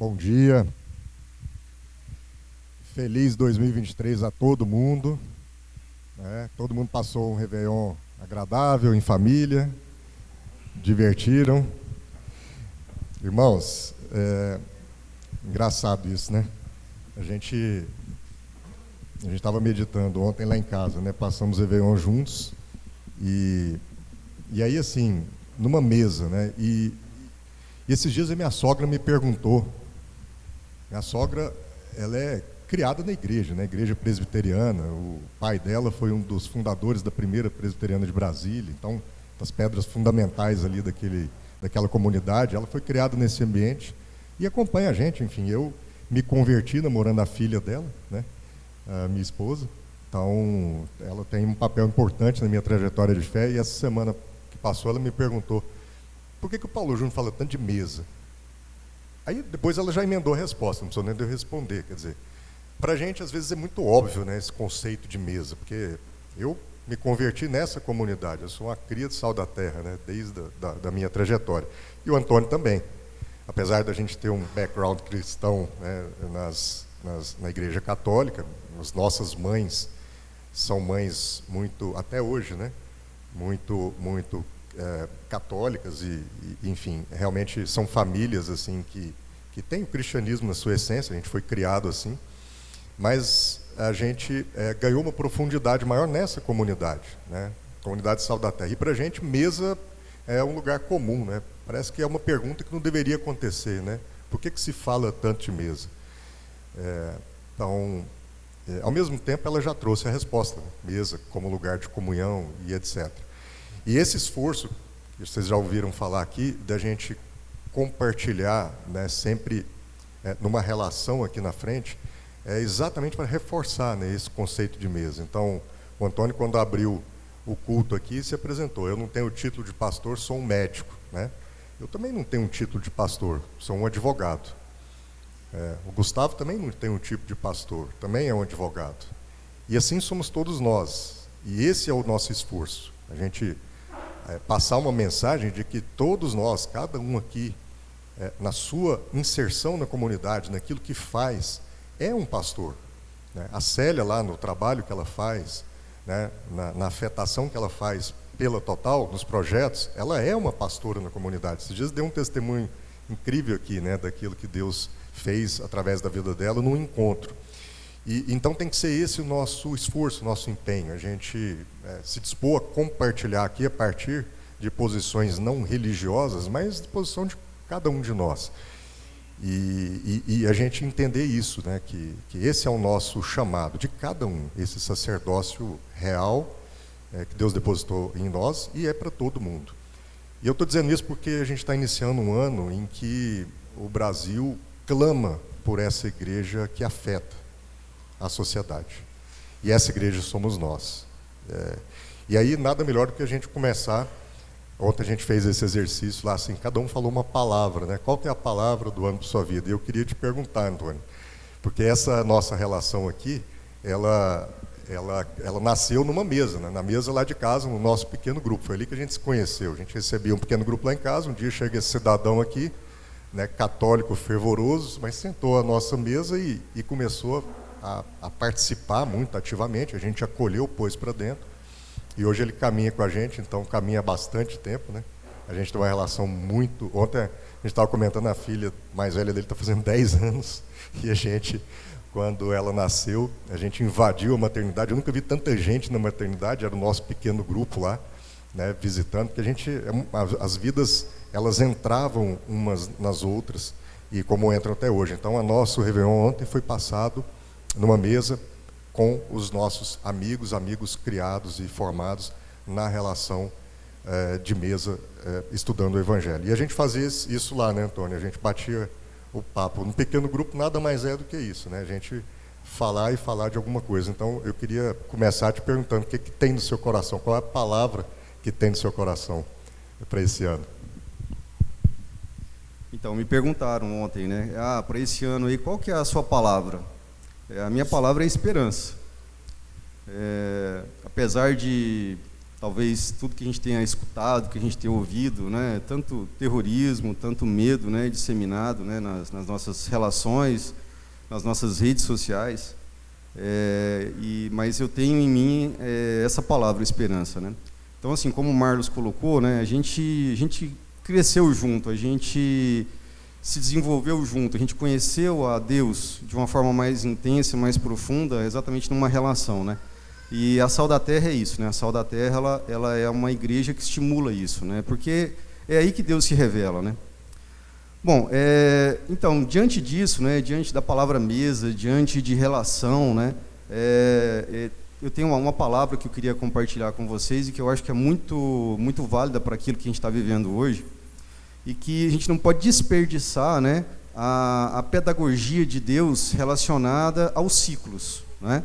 Bom dia. Feliz 2023 a todo mundo. Todo mundo passou um Réveillon agradável, em família, divertiram. Irmãos, engraçado isso, né? A gente estava meditando ontem lá em casa, né? Passamos o Réveillon juntos. E aí, assim, numa mesa, né? E esses dias a minha sogra me perguntou. Minha sogra, ela é criada na igreja, né? Igreja presbiteriana. O pai dela foi um dos fundadores da primeira presbiteriana de Brasília. Então, das pedras fundamentais ali daquela comunidade. Ela foi criada nesse ambiente e acompanha a gente. Enfim, eu me converti namorando a filha dela, né? A minha esposa. Então, ela tem um papel importante na minha trajetória de fé. E essa semana que passou, ela me perguntou: por que o Paulo Júnior fala tanto de mesa? Aí depois ela já emendou a resposta, não precisou nem de eu responder. Quer dizer, para a gente às vezes é muito óbvio, né, esse conceito de mesa, porque eu me converti nessa comunidade, eu sou uma cria de Sal da Terra, né, desde da minha trajetória. E o Antônio também, apesar da gente ter um background cristão, né, na igreja católica, as nossas mães são mães muito, até hoje, né, muito católicas e, enfim, realmente são famílias assim que têm o cristianismo na sua essência. A gente foi criado assim, mas a gente ganhou uma profundidade maior nessa comunidade, né? Comunidade Sal da Terra. E para a gente, mesa é um lugar comum, né? Parece que é uma pergunta que não deveria acontecer, né? Por que se fala tanto de mesa? Então, ao mesmo tempo, ela já trouxe a resposta, né? Mesa como lugar de comunhão e etc. E esse esforço, que vocês já ouviram falar aqui, da gente compartilhar, né, sempre numa relação aqui na frente, é exatamente para reforçar, né, esse conceito de mesa. Então, o Antônio, quando abriu o culto aqui, se apresentou. Eu não tenho o título de pastor, sou um médico, né? Eu também não tenho um título de pastor, sou um advogado. O Gustavo também não tem um tipo de pastor, também é um advogado. E assim somos todos nós. E esse é o nosso esforço. A gente passar uma mensagem de que todos nós, cada um aqui, na sua inserção na comunidade, naquilo que faz, é um pastor, né? A Célia lá no trabalho que ela faz, né, na afetação que ela faz pela Total, nos projetos, ela é uma pastora na comunidade. Esses dias deu um testemunho incrível aqui, né, daquilo que Deus fez através da vida dela num encontro. E então tem que ser esse o nosso esforço, o nosso empenho, a gente se dispor a compartilhar aqui a partir de posições não religiosas, mas de posição de cada um de nós. E a gente entender isso, né, que esse é o nosso chamado, de cada um, esse sacerdócio real que Deus depositou em nós e é para todo mundo. E eu estou dizendo isso porque a gente está iniciando um ano em que o Brasil clama por essa igreja que afeta a sociedade. E essa igreja somos nós. E aí, nada melhor do que a gente começar. Ontem a gente fez esse exercício lá, assim, cada um falou uma palavra, né? Qual que é a palavra do ano para sua vida? E eu queria te perguntar, Antônio, porque essa nossa relação aqui, ela nasceu numa mesa, né? Na mesa lá de casa, no nosso pequeno grupo. Foi ali que a gente se conheceu. A gente recebia um pequeno grupo lá em casa, um dia chega esse cidadão aqui, né, católico fervoroso, mas sentou à nossa mesa e começou a participar muito ativamente. A gente acolheu, pôs para dentro, e hoje ele caminha com a gente, então caminha há bastante tempo, né? A gente tem uma relação muito... Ontem a gente estava comentando, a filha mais velha dele está fazendo 10 anos, e a gente, quando ela nasceu, a gente invadiu a maternidade. Eu nunca vi tanta gente na maternidade, era o nosso pequeno grupo lá, né, visitando, porque a gente, as vidas, elas entravam umas nas outras, e como entram até hoje. Então, o nosso Réveillon ontem foi passado numa mesa com os nossos amigos criados e formados na relação de mesa, estudando o Evangelho. E a gente fazia isso lá, né, Antônio? A gente batia o papo. No pequeno grupo, nada mais é do que isso, né? A gente falar de alguma coisa. Então, eu queria começar te perguntando o que tem no seu coração, qual é a palavra que tem no seu coração para esse ano? Então, me perguntaram ontem, né? Para esse ano aí, qual que é a sua palavra? A minha palavra é esperança. Apesar de talvez tudo que a gente tenha escutado, que a gente tenha ouvido, né, tanto terrorismo, tanto medo, né, disseminado, né, nas nossas relações, nas nossas redes sociais, mas eu tenho em mim essa palavra, esperança, né? Então, assim, como o Marlos colocou, né, a gente cresceu junto, a gente se desenvolveu junto, a gente conheceu a Deus de uma forma mais intensa, mais profunda, exatamente numa relação, né? E a Sal da Terra é isso, né? A Sal da Terra, ela é uma igreja que estimula isso, né? Porque é aí que Deus se revela, né? Bom, então, diante disso, né? Diante da palavra mesa, diante de relação, né? Eu tenho uma palavra que eu queria compartilhar com vocês e que eu acho que é muito, muito válida para aquilo que a gente está vivendo hoje e que a gente não pode desperdiçar, né? A pedagogia de Deus relacionada aos ciclos, né?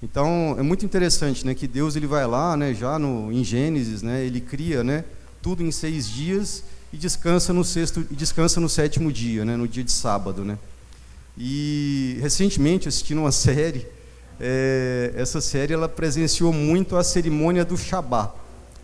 Então, é muito interessante, né, que Deus ele vai lá, né, já em Gênesis, né, ele cria, né, tudo em 6 dias e descansa no 7º dia, né, no dia de sábado, né. E recentemente assistindo uma série, essa série ela presenciou muito a cerimônia do Shabá,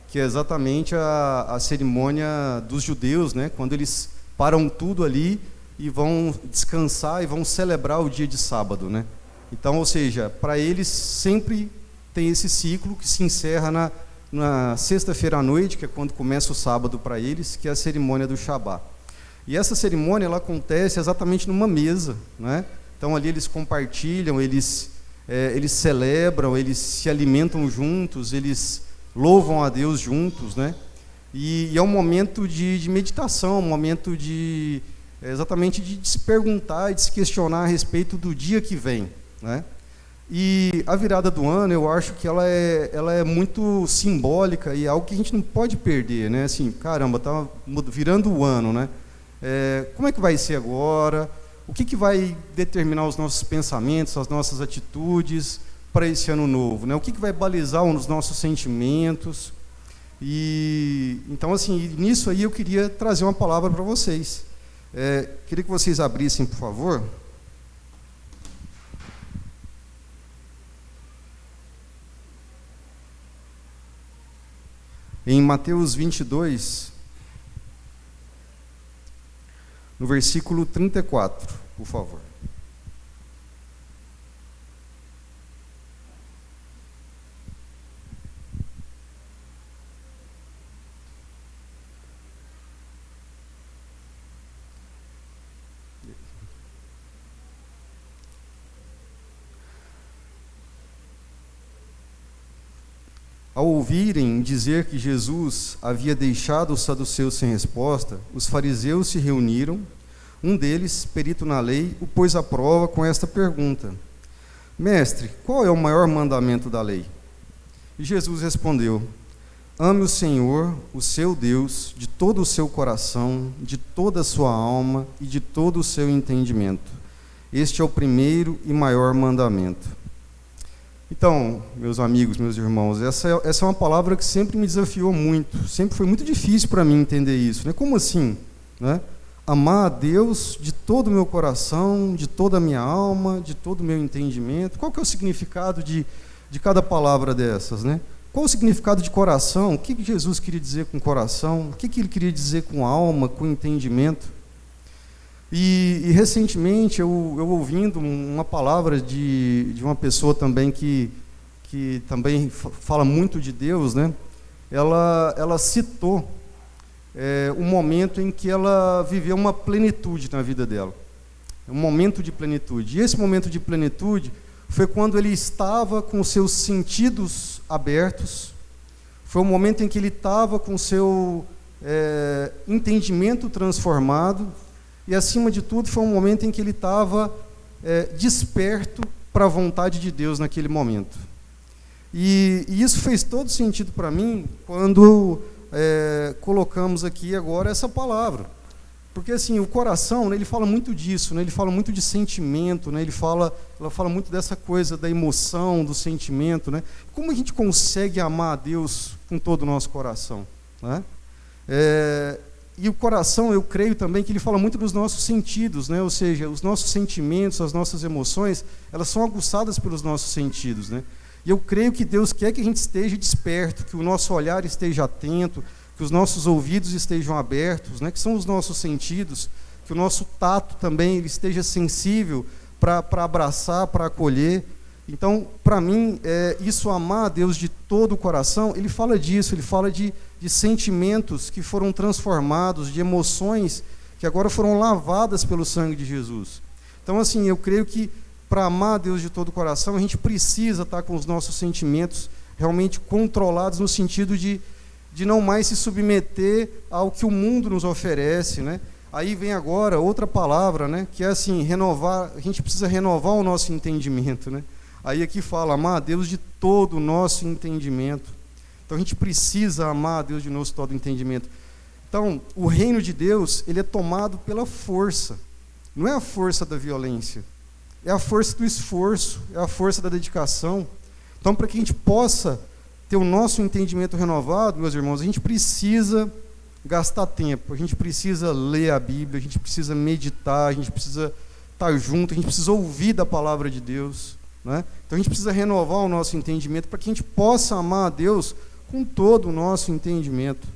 que é exatamente a cerimônia dos judeus, né, quando eles param tudo ali e vão descansar e vão celebrar o dia de sábado, né. Então, ou seja, para eles sempre tem esse ciclo que se encerra na sexta-feira à noite, que é quando começa o sábado para eles, que é a cerimônia do Shabá. E essa cerimônia ela acontece exatamente numa mesa, né? Então ali eles compartilham, eles celebram, eles se alimentam juntos, eles louvam a Deus juntos, né? E é um momento de meditação, um momento exatamente de se perguntar e de se questionar a respeito do dia que vem, né? E a virada do ano, eu acho que ela é muito simbólica e é algo que a gente não pode perder, né? Assim, caramba, tá virando o ano, né? Como é que vai ser agora? O que vai determinar os nossos pensamentos, as nossas atitudes para esse ano novo, né? O que vai balizar os nossos sentimentos? E então, assim, nisso aí eu queria trazer uma palavra para vocês. Queria que vocês abrissem, por favor. Em Mateus 22, no versículo 34, por favor. Ao ouvirem dizer que Jesus havia deixado os saduceus sem resposta, os fariseus se reuniram. Um deles, perito na lei, o pôs à prova com esta pergunta: Mestre, qual é o maior mandamento da lei? E Jesus respondeu: Ame o Senhor, o seu Deus, de todo o seu coração, de toda a sua alma e de todo o seu entendimento. Este é o primeiro e maior mandamento. Então, meus amigos, meus irmãos, essa é uma palavra que sempre me desafiou muito, sempre foi muito difícil para mim entender isso, né? Como assim, né? Amar a Deus de todo o meu coração, de toda a minha alma, de todo o meu entendimento. Qual que é o significado de cada palavra dessas, né? Qual o significado de coração? O que Jesus queria dizer com coração? O que ele queria dizer com alma, com entendimento? E recentemente, eu ouvindo uma palavra de uma pessoa também que também fala muito de Deus, né? Ela citou um momento em que ela viveu uma plenitude na vida dela, um momento de plenitude. E esse momento de plenitude foi quando ele estava com os seus sentidos abertos, foi o momento em que ele estava com o seu entendimento transformado, e, acima de tudo, foi um momento em que ele estava desperto para a vontade de Deus naquele momento. E isso fez todo sentido para mim quando colocamos aqui agora essa palavra. Porque, assim, o coração, né, ele fala muito disso, né, ele fala muito de sentimento, né, ela fala muito dessa coisa da emoção, do sentimento, né? Como a gente consegue amar a Deus com todo o nosso coração, né? E o coração, eu creio também que ele fala muito dos nossos sentidos, né? Ou seja, os nossos sentimentos, as nossas emoções, elas são aguçadas pelos nossos sentidos, né? E eu creio que Deus quer que a gente esteja desperto, que o nosso olhar esteja atento, que os nossos ouvidos estejam abertos, né, que são os nossos sentidos, que o nosso tato também ele esteja sensível para abraçar, para acolher. Então, para mim, isso amar a Deus de todo o coração, ele fala disso, ele fala de sentimentos que foram transformados, de emoções que agora foram lavadas pelo sangue de Jesus. Então, assim, eu creio que para amar a Deus de todo o coração, a gente precisa estar com os nossos sentimentos realmente controlados no sentido de não mais se submeter ao que o mundo nos oferece, né? Aí vem agora outra palavra, né? Que é assim, renovar, a gente precisa renovar o nosso entendimento, né? Aí aqui fala, amar a Deus de todo o nosso entendimento. Então a gente precisa amar a Deus de nosso todo o entendimento. Então, o reino de Deus, ele é tomado pela força. Não é a força da violência. É a força do esforço, é a força da dedicação. Então, para que a gente possa ter o nosso entendimento renovado, meus irmãos, a gente precisa gastar tempo, a gente precisa ler a Bíblia, a gente precisa meditar, a gente precisa estar junto, a gente precisa ouvir da palavra de Deus, né? Então, a gente precisa renovar o nosso entendimento para que a gente possa amar a Deus com todo o nosso entendimento.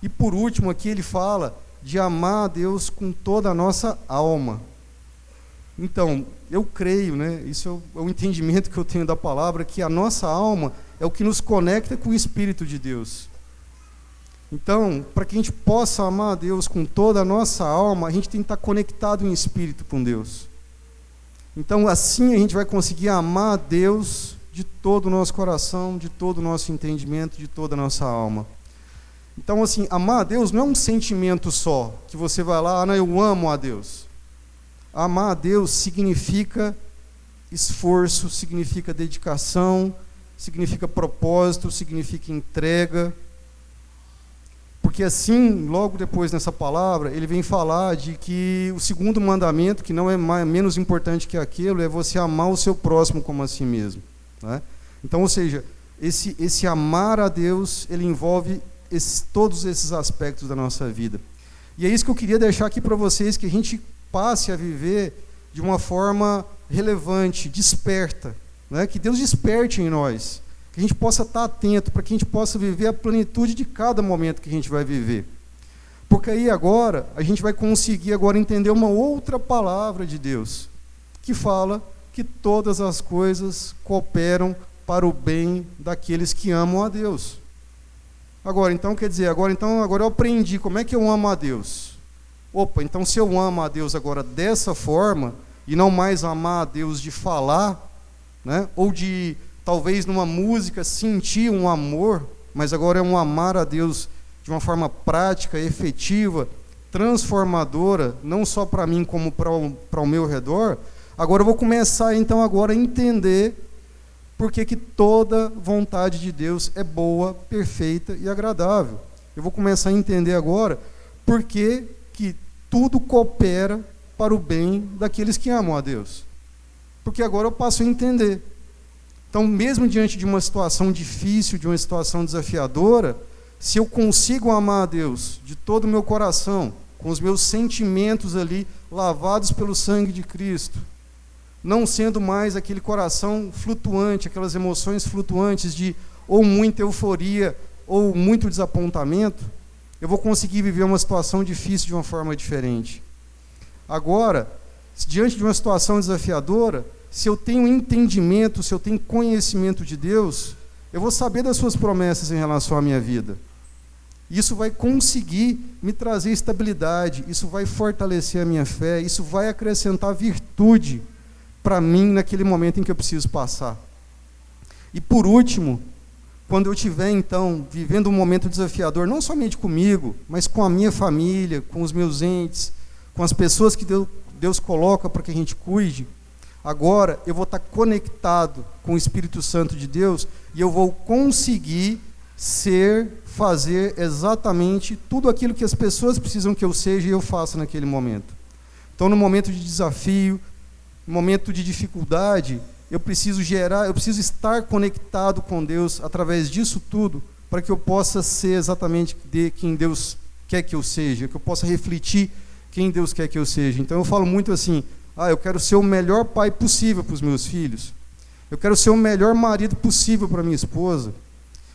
E, por último, aqui ele fala de amar a Deus com toda a nossa alma. Então, eu creio, né, isso é o entendimento que eu tenho da palavra, que a nossa alma é o que nos conecta com o Espírito de Deus. Então, para que a gente possa amar a Deus com toda a nossa alma, a gente tem que estar conectado em espírito com Deus. Então, assim a gente vai conseguir amar a Deus de todo o nosso coração, de todo o nosso entendimento, de toda a nossa alma. Então, assim, amar a Deus não é um sentimento só, que você vai lá, não, eu amo a Deus. Amar a Deus significa esforço, significa dedicação, significa propósito, significa entrega. Porque assim, logo depois nessa palavra, ele vem falar de que o segundo mandamento, que não é menos importante que aquele, é você amar o seu próximo como a si mesmo, né? Então, ou seja, esse amar a Deus, ele envolve todos esses aspectos da nossa vida. E é isso que eu queria deixar aqui para vocês, que a gente passe a viver de uma forma relevante, desperta, né? Que Deus desperte em nós, que a gente possa estar atento, para que a gente possa viver a plenitude de cada momento que a gente vai viver. Porque aí agora, a gente vai conseguir agora entender uma outra palavra de Deus, que fala que todas as coisas cooperam para o bem daqueles que amam a Deus. Agora, então, quer dizer, agora eu aprendi como é que eu amo a Deus. Opa, então se eu amo a Deus agora dessa forma, e não mais amar a Deus de falar, né, ou de talvez numa música sentir um amor, mas agora é um amar a Deus de uma forma prática, efetiva, transformadora, não só para mim como para o meu redor. Agora eu vou começar então agora a entender por que toda vontade de Deus é boa, perfeita e agradável. Eu vou começar a entender agora por que tudo coopera para o bem daqueles que amam a Deus. Porque agora eu passo a entender. Então, mesmo diante de uma situação difícil, de uma situação desafiadora, se eu consigo amar a Deus de todo o meu coração, com os meus sentimentos ali lavados pelo sangue de Cristo, não sendo mais aquele coração flutuante, aquelas emoções flutuantes de ou muita euforia ou muito desapontamento, eu vou conseguir viver uma situação difícil de uma forma diferente. Agora, diante de uma situação desafiadora, se eu tenho entendimento, se eu tenho conhecimento de Deus, eu vou saber das suas promessas em relação à minha vida. Isso vai conseguir me trazer estabilidade, isso vai fortalecer a minha fé, isso vai acrescentar virtude para mim naquele momento em que eu preciso passar. E por último, quando eu estiver então vivendo um momento desafiador, não somente comigo, mas com a minha família, com os meus entes, com as pessoas que Deus coloca para que a gente cuide, agora eu vou estar conectado com o Espírito Santo de Deus e eu vou conseguir fazer exatamente tudo aquilo que as pessoas precisam que eu seja e eu faça naquele momento. Então, no momento de desafio, no momento de dificuldade, eu preciso estar conectado com Deus através disso tudo, para que eu possa ser exatamente quem Deus quer que eu seja, que eu possa refletir quem Deus quer que eu seja. Então eu falo muito assim, eu quero ser o melhor pai possível para os meus filhos. Eu quero ser o melhor marido possível para minha esposa.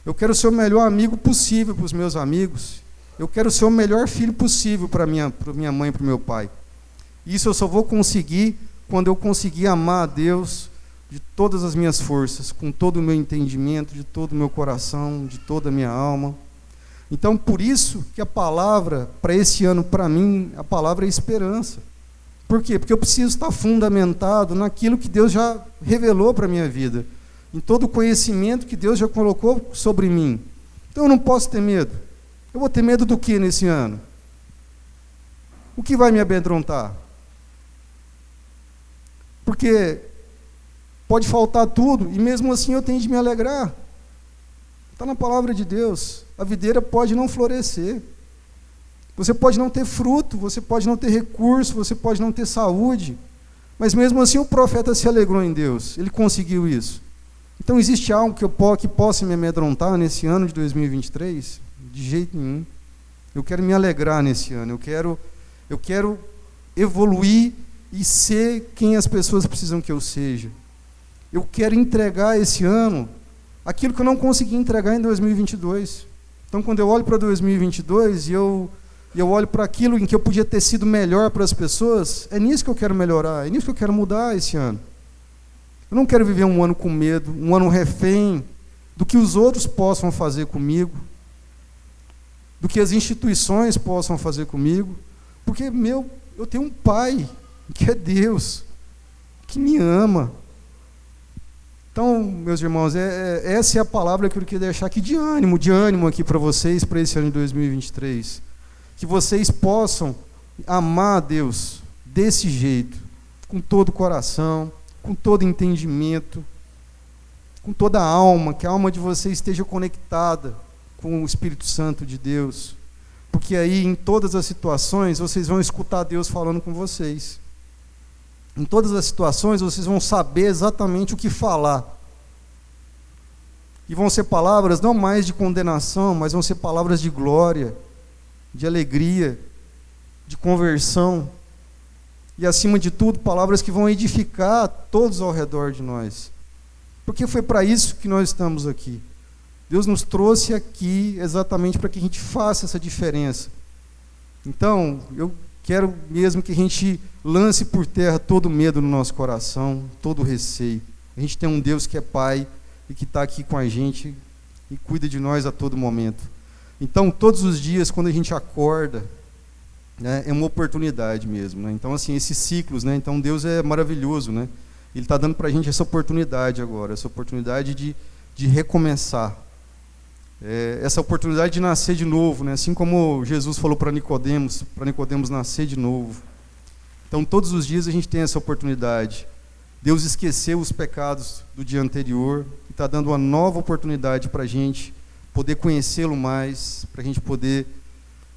Eu quero ser o melhor amigo possível para os meus amigos. Eu quero ser o melhor filho possível para minha mãe e para o meu pai. Isso eu só vou conseguir quando eu conseguir amar a Deus de todas as minhas forças, com todo o meu entendimento, de todo o meu coração, de toda a minha alma. Então, por isso que a palavra, para esse ano, para mim, a palavra é esperança. Por quê? Porque eu preciso estar fundamentado naquilo que Deus já revelou para a minha vida, em todo o conhecimento que Deus já colocou sobre mim. Então, eu não posso ter medo. Eu vou ter medo do que nesse ano? O que vai me amedrontar? Porque pode faltar tudo, e mesmo assim eu tenho de me alegrar. Está na palavra de Deus. A videira pode não florescer. Você pode não ter fruto, você pode não ter recurso, você pode não ter saúde. Mas mesmo assim o profeta se alegrou em Deus. Ele conseguiu isso. Então existe algo que possa me amedrontar nesse ano de 2023? De jeito nenhum. Eu quero me alegrar nesse ano. Eu quero evoluir e ser quem as pessoas precisam que eu seja. Eu quero entregar esse ano aquilo que eu não consegui entregar em 2022. Então, quando eu olho para 2022 e eu olho para aquilo em que eu podia ter sido melhor para as pessoas, é nisso que eu quero melhorar, é nisso que eu quero mudar esse ano. Eu não quero viver um ano com medo, um ano refém do que os outros possam fazer comigo, do que as instituições possam fazer comigo, porque eu tenho um pai, que é Deus, que me ama. Então, meus irmãos, essa é a palavra que eu queria deixar aqui de ânimo aqui para vocês, para esse ano de 2023. Que vocês possam amar a Deus desse jeito, com todo o coração, com todo entendimento, com toda a alma, que a alma de vocês esteja conectada com o Espírito Santo de Deus. Porque aí, em todas as situações, vocês vão escutar Deus falando com vocês. Em todas as situações, vocês vão saber exatamente o que falar. E vão ser palavras não mais de condenação, mas vão ser palavras de glória, de alegria, de conversão. E, acima de tudo, palavras que vão edificar todos ao redor de nós. Porque foi para isso que nós estamos aqui. Deus nos trouxe aqui exatamente para que a gente faça essa diferença. Então, eu quero mesmo que a gente lance por terra todo o medo no nosso coração, todo o receio. A gente tem um Deus que é Pai e que está aqui com a gente e cuida de nós a todo momento. Então, todos os dias, quando a gente acorda, né, é uma oportunidade mesmo. Né? Então, assim, esses ciclos, né? Então Deus é maravilhoso, né? Ele está dando para a gente essa oportunidade agora, essa oportunidade de recomeçar. Essa oportunidade de nascer de novo, né? Assim como Jesus falou para Nicodemos nascer de novo. Então, todos os dias a gente tem essa oportunidade. Deus esqueceu os pecados do dia anterior e está dando uma nova oportunidade para a gente poder conhecê-lo mais, para a gente poder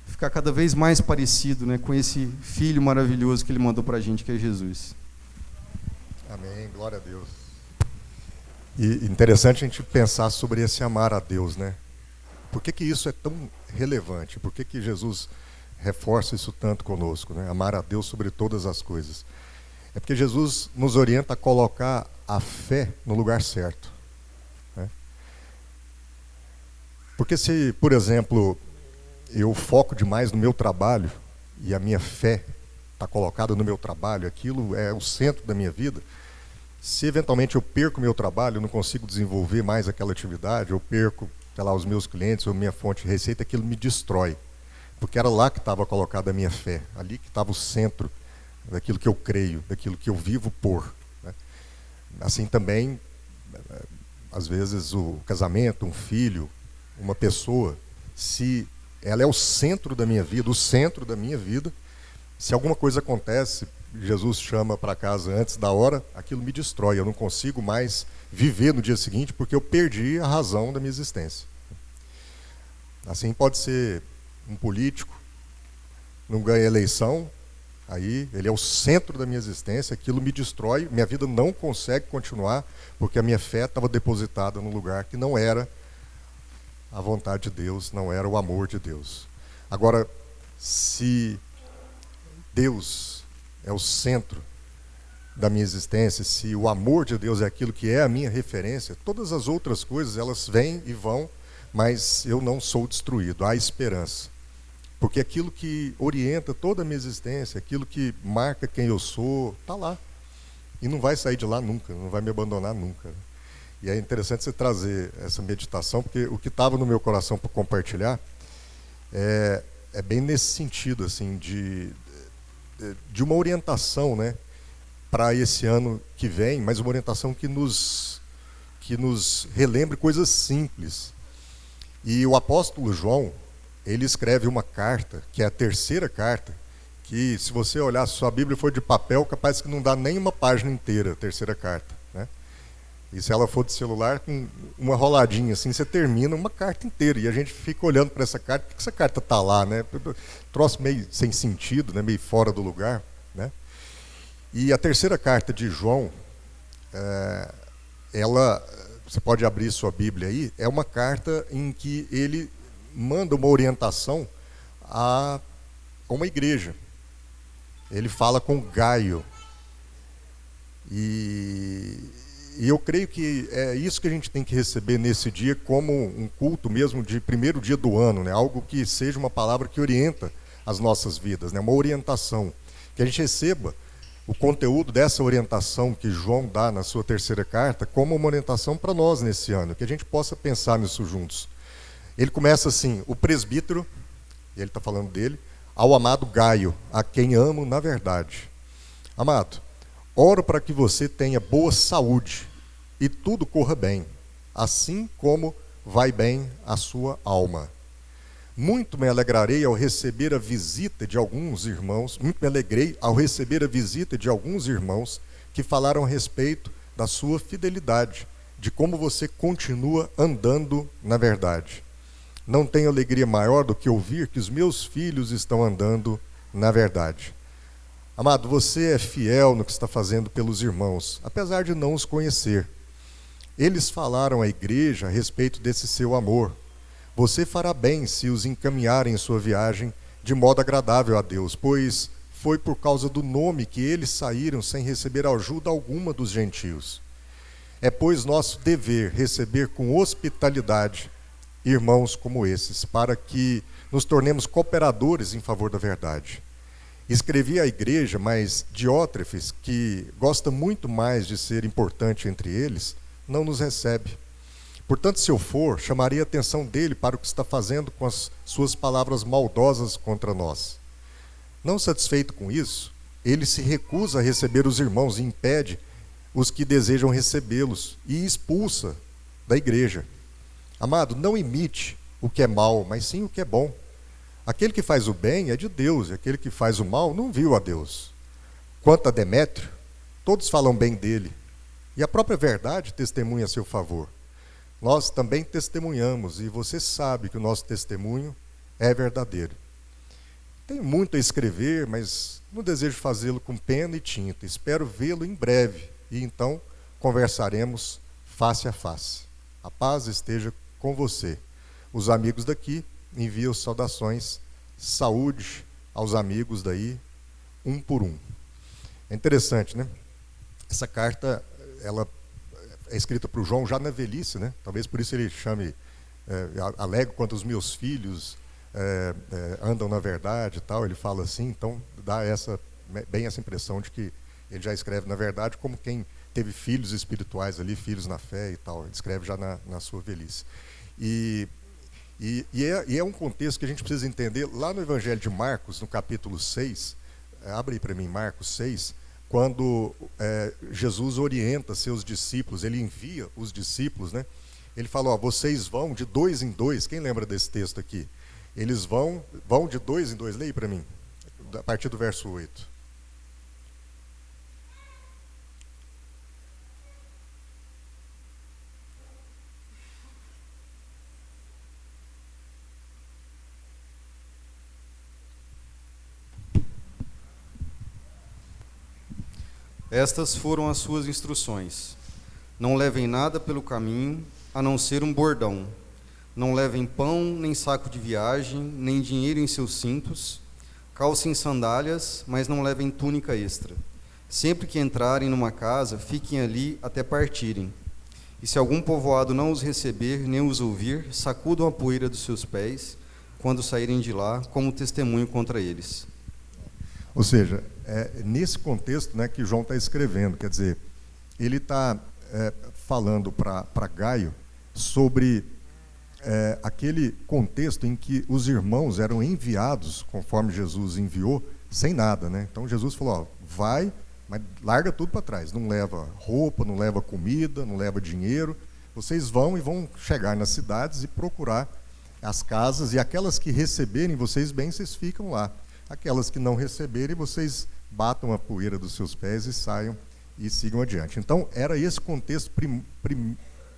ficar cada vez mais parecido, né, com esse Filho maravilhoso que Ele mandou para a gente, que é Jesus. Amém, glória a Deus. E interessante a gente pensar sobre esse amar a Deus, né? Por que isso é tão relevante? Por que Jesus reforça isso tanto conosco, né? Amar a Deus sobre todas as coisas. É porque Jesus nos orienta a colocar a fé no lugar certo. Né? Porque se, por exemplo, eu foco demais no meu trabalho e a minha fé está colocada no meu trabalho, aquilo é o centro da minha vida, se eventualmente eu perco o meu trabalho, eu não consigo desenvolver mais aquela atividade, eu perco, sei lá, os meus clientes ou minha fonte de receita, aquilo me destrói. Porque era lá que estava colocada a minha fé, ali que estava o centro daquilo que eu creio, daquilo que eu vivo por. Né? Assim também, às vezes, o casamento, um filho, uma pessoa, se ela é o centro da minha vida, se alguma coisa acontece, Jesus chama para casa antes da hora, aquilo me destrói, eu não consigo mais viver no dia seguinte porque eu perdi a razão da minha existência. Assim pode ser um político, não ganha eleição, aí ele é o centro da minha existência, aquilo me destrói, minha vida não consegue continuar porque a minha fé estava depositada num lugar que não era a vontade de Deus, não era o amor de Deus. Agora, se Deus é o centro da minha existência, se o amor de Deus é aquilo que é a minha referência, todas as outras coisas, elas vêm e vão, mas eu não sou destruído, há esperança. Porque aquilo que orienta toda a minha existência, aquilo que marca quem eu sou, está lá. E não vai sair de lá nunca, não vai me abandonar nunca. E é interessante você trazer essa meditação, porque o que estava no meu coração para compartilhar é bem nesse sentido, assim, de uma orientação, né, para esse ano que vem, mas uma orientação que nos relembre coisas simples. E o apóstolo João, ele escreve uma carta, que é a terceira carta, que se você olhar, se sua Bíblia for de papel, capaz que não dá nem uma página inteira, a terceira carta, né? E se ela for de celular, com uma roladinha assim, você termina uma carta inteira. E a gente fica olhando para essa carta, por que essa carta está lá, né? Troço meio sem sentido, né? Meio fora do lugar, né? E a terceira carta de João, ela, você pode abrir sua Bíblia aí, é uma carta em que ele manda uma orientação a uma igreja. Ele fala com Gaio. E eu creio que é isso que a gente tem que receber nesse dia como um culto mesmo de primeiro dia do ano, né? Algo que seja uma palavra que orienta as nossas vidas, né? Uma orientação. Que a gente receba o conteúdo dessa orientação que João dá na sua terceira carta como uma orientação para nós nesse ano, que a gente possa pensar nisso juntos. Ele começa assim: o presbítero, ele está falando dele, ao amado Gaio, a quem amo na verdade. Amado, oro para que você tenha boa saúde e tudo corra bem, assim como vai bem a sua alma. Muito me alegrarei ao receber a visita de alguns irmãos, que falaram a respeito da sua fidelidade, de como você continua andando na verdade. Não tenho alegria maior do que ouvir que os meus filhos estão andando na verdade. Amado, você é fiel no que está fazendo pelos irmãos, apesar de não os conhecer. Eles falaram à igreja a respeito desse seu amor. Você fará bem se os encaminharem em sua viagem de modo agradável a Deus, pois foi por causa do nome que eles saíram sem receber ajuda alguma dos gentios. É, pois, nosso dever receber com hospitalidade irmãos como esses, para que nos tornemos cooperadores em favor da verdade. Escrevi à igreja, mas Diótrefes, que gosta muito mais de ser importante entre eles, não nos recebe. Portanto, se eu for, chamarei a atenção dele para o que está fazendo com as suas palavras maldosas contra nós. Não satisfeito com isso, ele se recusa a receber os irmãos e impede os que desejam recebê-los e expulsa da igreja. Amado, não imite o que é mal, mas sim o que é bom. Aquele que faz o bem é de Deus, e aquele que faz o mal não viu a Deus. Quanto a Demétrio, todos falam bem dele, e a própria verdade testemunha a seu favor. Nós também testemunhamos, e você sabe que o nosso testemunho é verdadeiro. Tenho muito a escrever, mas não desejo fazê-lo com pena e tinta. Espero vê-lo em breve, e então conversaremos face a face. A paz esteja com você. Os amigos daqui enviam saudações, saúde aos amigos daí, um por um. É interessante, né? Essa carta, ela é escrita para o João já na velhice, né? Talvez por isso ele chame, alego quanto os meus filhos andam na verdade e tal. Ele fala assim, então dá bem essa impressão de que ele já escreve na verdade como quem teve filhos espirituais ali, filhos na fé e tal. Ele escreve já na sua velhice. E é um contexto que a gente precisa entender lá no Evangelho de Marcos, no capítulo 6, abre aí para mim Marcos 6, quando Jesus orienta seus discípulos, ele envia os discípulos, né? Ele fala, ó, vocês vão de 2 em 2, quem lembra desse texto aqui? Eles vão de 2 em 2, leia para mim, a partir do verso 8. Estas foram as suas instruções. Não levem nada pelo caminho, a não ser um bordão. Não levem pão, nem saco de viagem, nem dinheiro em seus cintos. Calcem sandálias, mas não levem túnica extra. Sempre que entrarem numa casa, fiquem ali até partirem. E se algum povoado não os receber, nem os ouvir, sacudam a poeira dos seus pés, quando saírem de lá, como testemunho contra eles. Ou seja, é nesse contexto, né, que João está escrevendo, quer dizer, ele está falando para Gaio sobre aquele contexto em que os irmãos eram enviados, conforme Jesus enviou, sem nada, né? Então Jesus falou, ó, vai, mas larga tudo para trás, não leva roupa, não leva comida, não leva dinheiro, vocês vão e vão chegar nas cidades e procurar as casas, e aquelas que receberem vocês bem, vocês ficam lá. Aquelas que não receberem, vocês batam a poeira dos seus pés e saiam e sigam adiante. Então, era esse contexto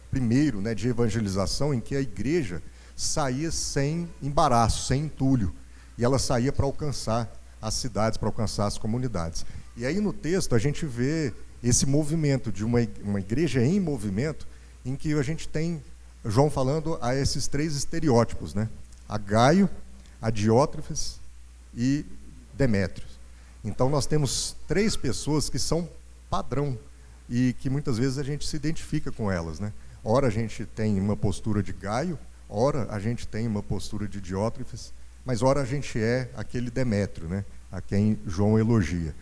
primeiro, né, de evangelização, em que a igreja saía sem embaraço, sem entulho, e ela saía para alcançar as cidades, para alcançar as comunidades. E aí no texto a gente vê esse movimento de uma igreja em movimento, em que a gente tem João falando a esses três estereótipos, né? A Gaio, a Diótrefes e Demétrio. Então nós temos três pessoas que são padrão e que muitas vezes a gente se identifica com elas, né? Ora a gente tem uma postura de Gaio, ora a gente tem uma postura de Diótrefes, mas ora a gente é aquele Demétrio, né? A quem João elogia.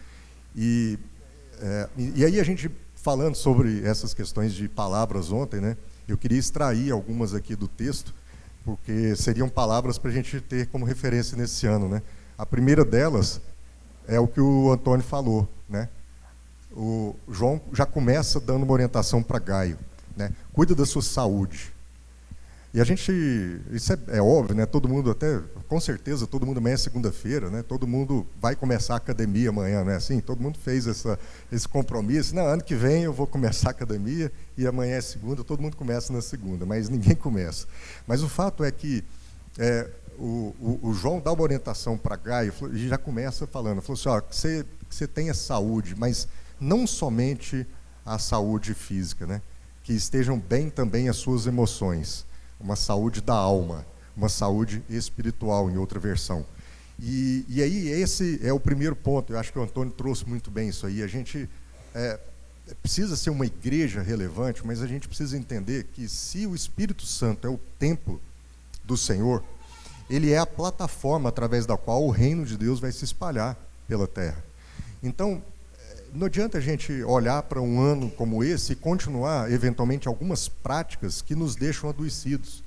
E aí a gente, falando sobre essas questões de palavras ontem, né? Eu queria extrair algumas aqui do texto, porque seriam palavras para a gente ter como referência nesse ano, né? A primeira delas é o que o Antônio falou, né? O João já começa dando uma orientação para Gaio, né? Cuida da sua saúde. E a gente, isso é óbvio, né? Todo mundo, até com certeza, todo mundo amanhã é segunda-feira, né? Todo mundo vai começar a academia amanhã, não é assim? Todo mundo fez esse compromisso. Não, ano que vem eu vou começar a academia e amanhã é segunda, todo mundo começa na segunda, mas ninguém começa. Mas o fato é que o João dá uma orientação para Gaio e já começa falando, falou assim, ó, que você tenha saúde, mas não somente a saúde física, né? Que estejam bem também as suas emoções, uma saúde da alma, uma saúde espiritual, em outra versão. E aí esse é o primeiro ponto, eu acho que o Antônio trouxe muito bem isso aí. A gente precisa ser uma igreja relevante, mas a gente precisa entender que se o Espírito Santo é o templo do Senhor, ele é a plataforma através da qual o reino de Deus vai se espalhar pela terra. Então, não adianta a gente olhar para um ano como esse e continuar, eventualmente, algumas práticas que nos deixam adoecidos.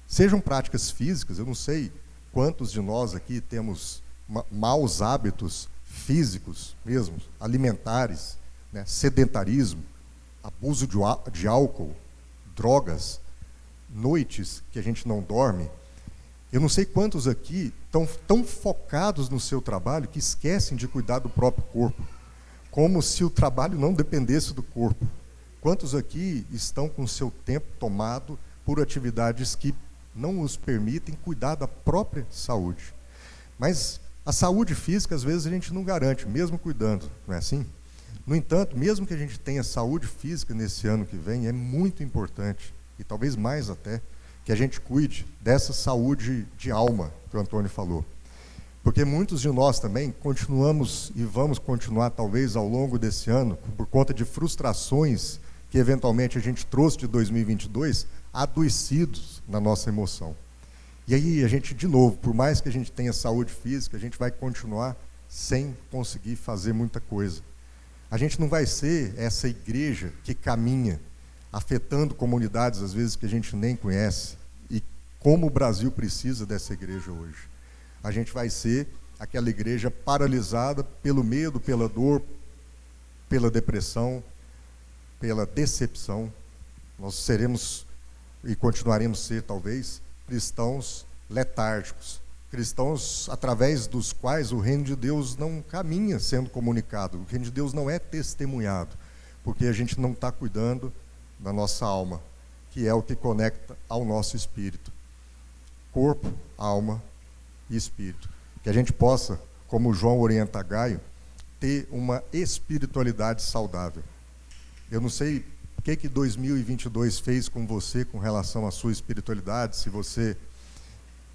Sejam práticas físicas, eu não sei quantos de nós aqui temos maus hábitos físicos mesmo, alimentares, né, sedentarismo, abuso de álcool, drogas, noites que a gente não dorme. Eu não sei quantos aqui estão tão focados no seu trabalho que esquecem de cuidar do próprio corpo, como se o trabalho não dependesse do corpo. Quantos aqui estão com o seu tempo tomado por atividades que não os permitem cuidar da própria saúde? Mas a saúde física, às vezes, a gente não garante, mesmo cuidando, não é assim? No entanto, mesmo que a gente tenha saúde física nesse ano que vem, é muito importante, e talvez mais até, que a gente cuide dessa saúde de alma que o Antônio falou. Porque muitos de nós também continuamos e vamos continuar, talvez, ao longo desse ano, por conta de frustrações que eventualmente a gente trouxe de 2022, adoecidos na nossa emoção. E aí a gente, de novo, por mais que a gente tenha saúde física, a gente vai continuar sem conseguir fazer muita coisa. A gente não vai ser essa igreja que caminha, afetando comunidades, às vezes, que a gente nem conhece, e como o Brasil precisa dessa igreja hoje. A gente vai ser aquela igreja paralisada pelo medo, pela dor, pela depressão, pela decepção. Nós seremos e continuaremos a ser, talvez, cristãos letárgicos, cristãos através dos quais o reino de Deus não caminha sendo comunicado, o reino de Deus não é testemunhado, porque a gente não está cuidando da nossa alma, que é o que conecta ao nosso espírito. Corpo, alma e espírito. Que a gente possa, como João orienta Gaio, ter uma espiritualidade saudável. Eu não sei o que 2022 fez com você com relação à sua espiritualidade, se você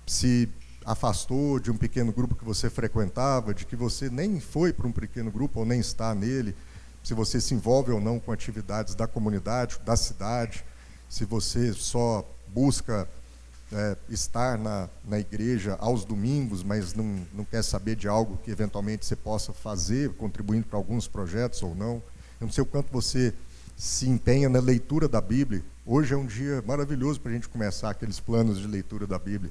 se afastou de um pequeno grupo que você frequentava, de que você nem foi para um pequeno grupo ou nem está nele, se você se envolve ou não com atividades da comunidade, da cidade, se você só busca estar na igreja aos domingos, mas não quer saber de algo que eventualmente você possa fazer, contribuindo para alguns projetos ou não. Eu não sei o quanto você se empenha na leitura da Bíblia. Hoje é um dia maravilhoso para a gente começar aqueles planos de leitura da Bíblia.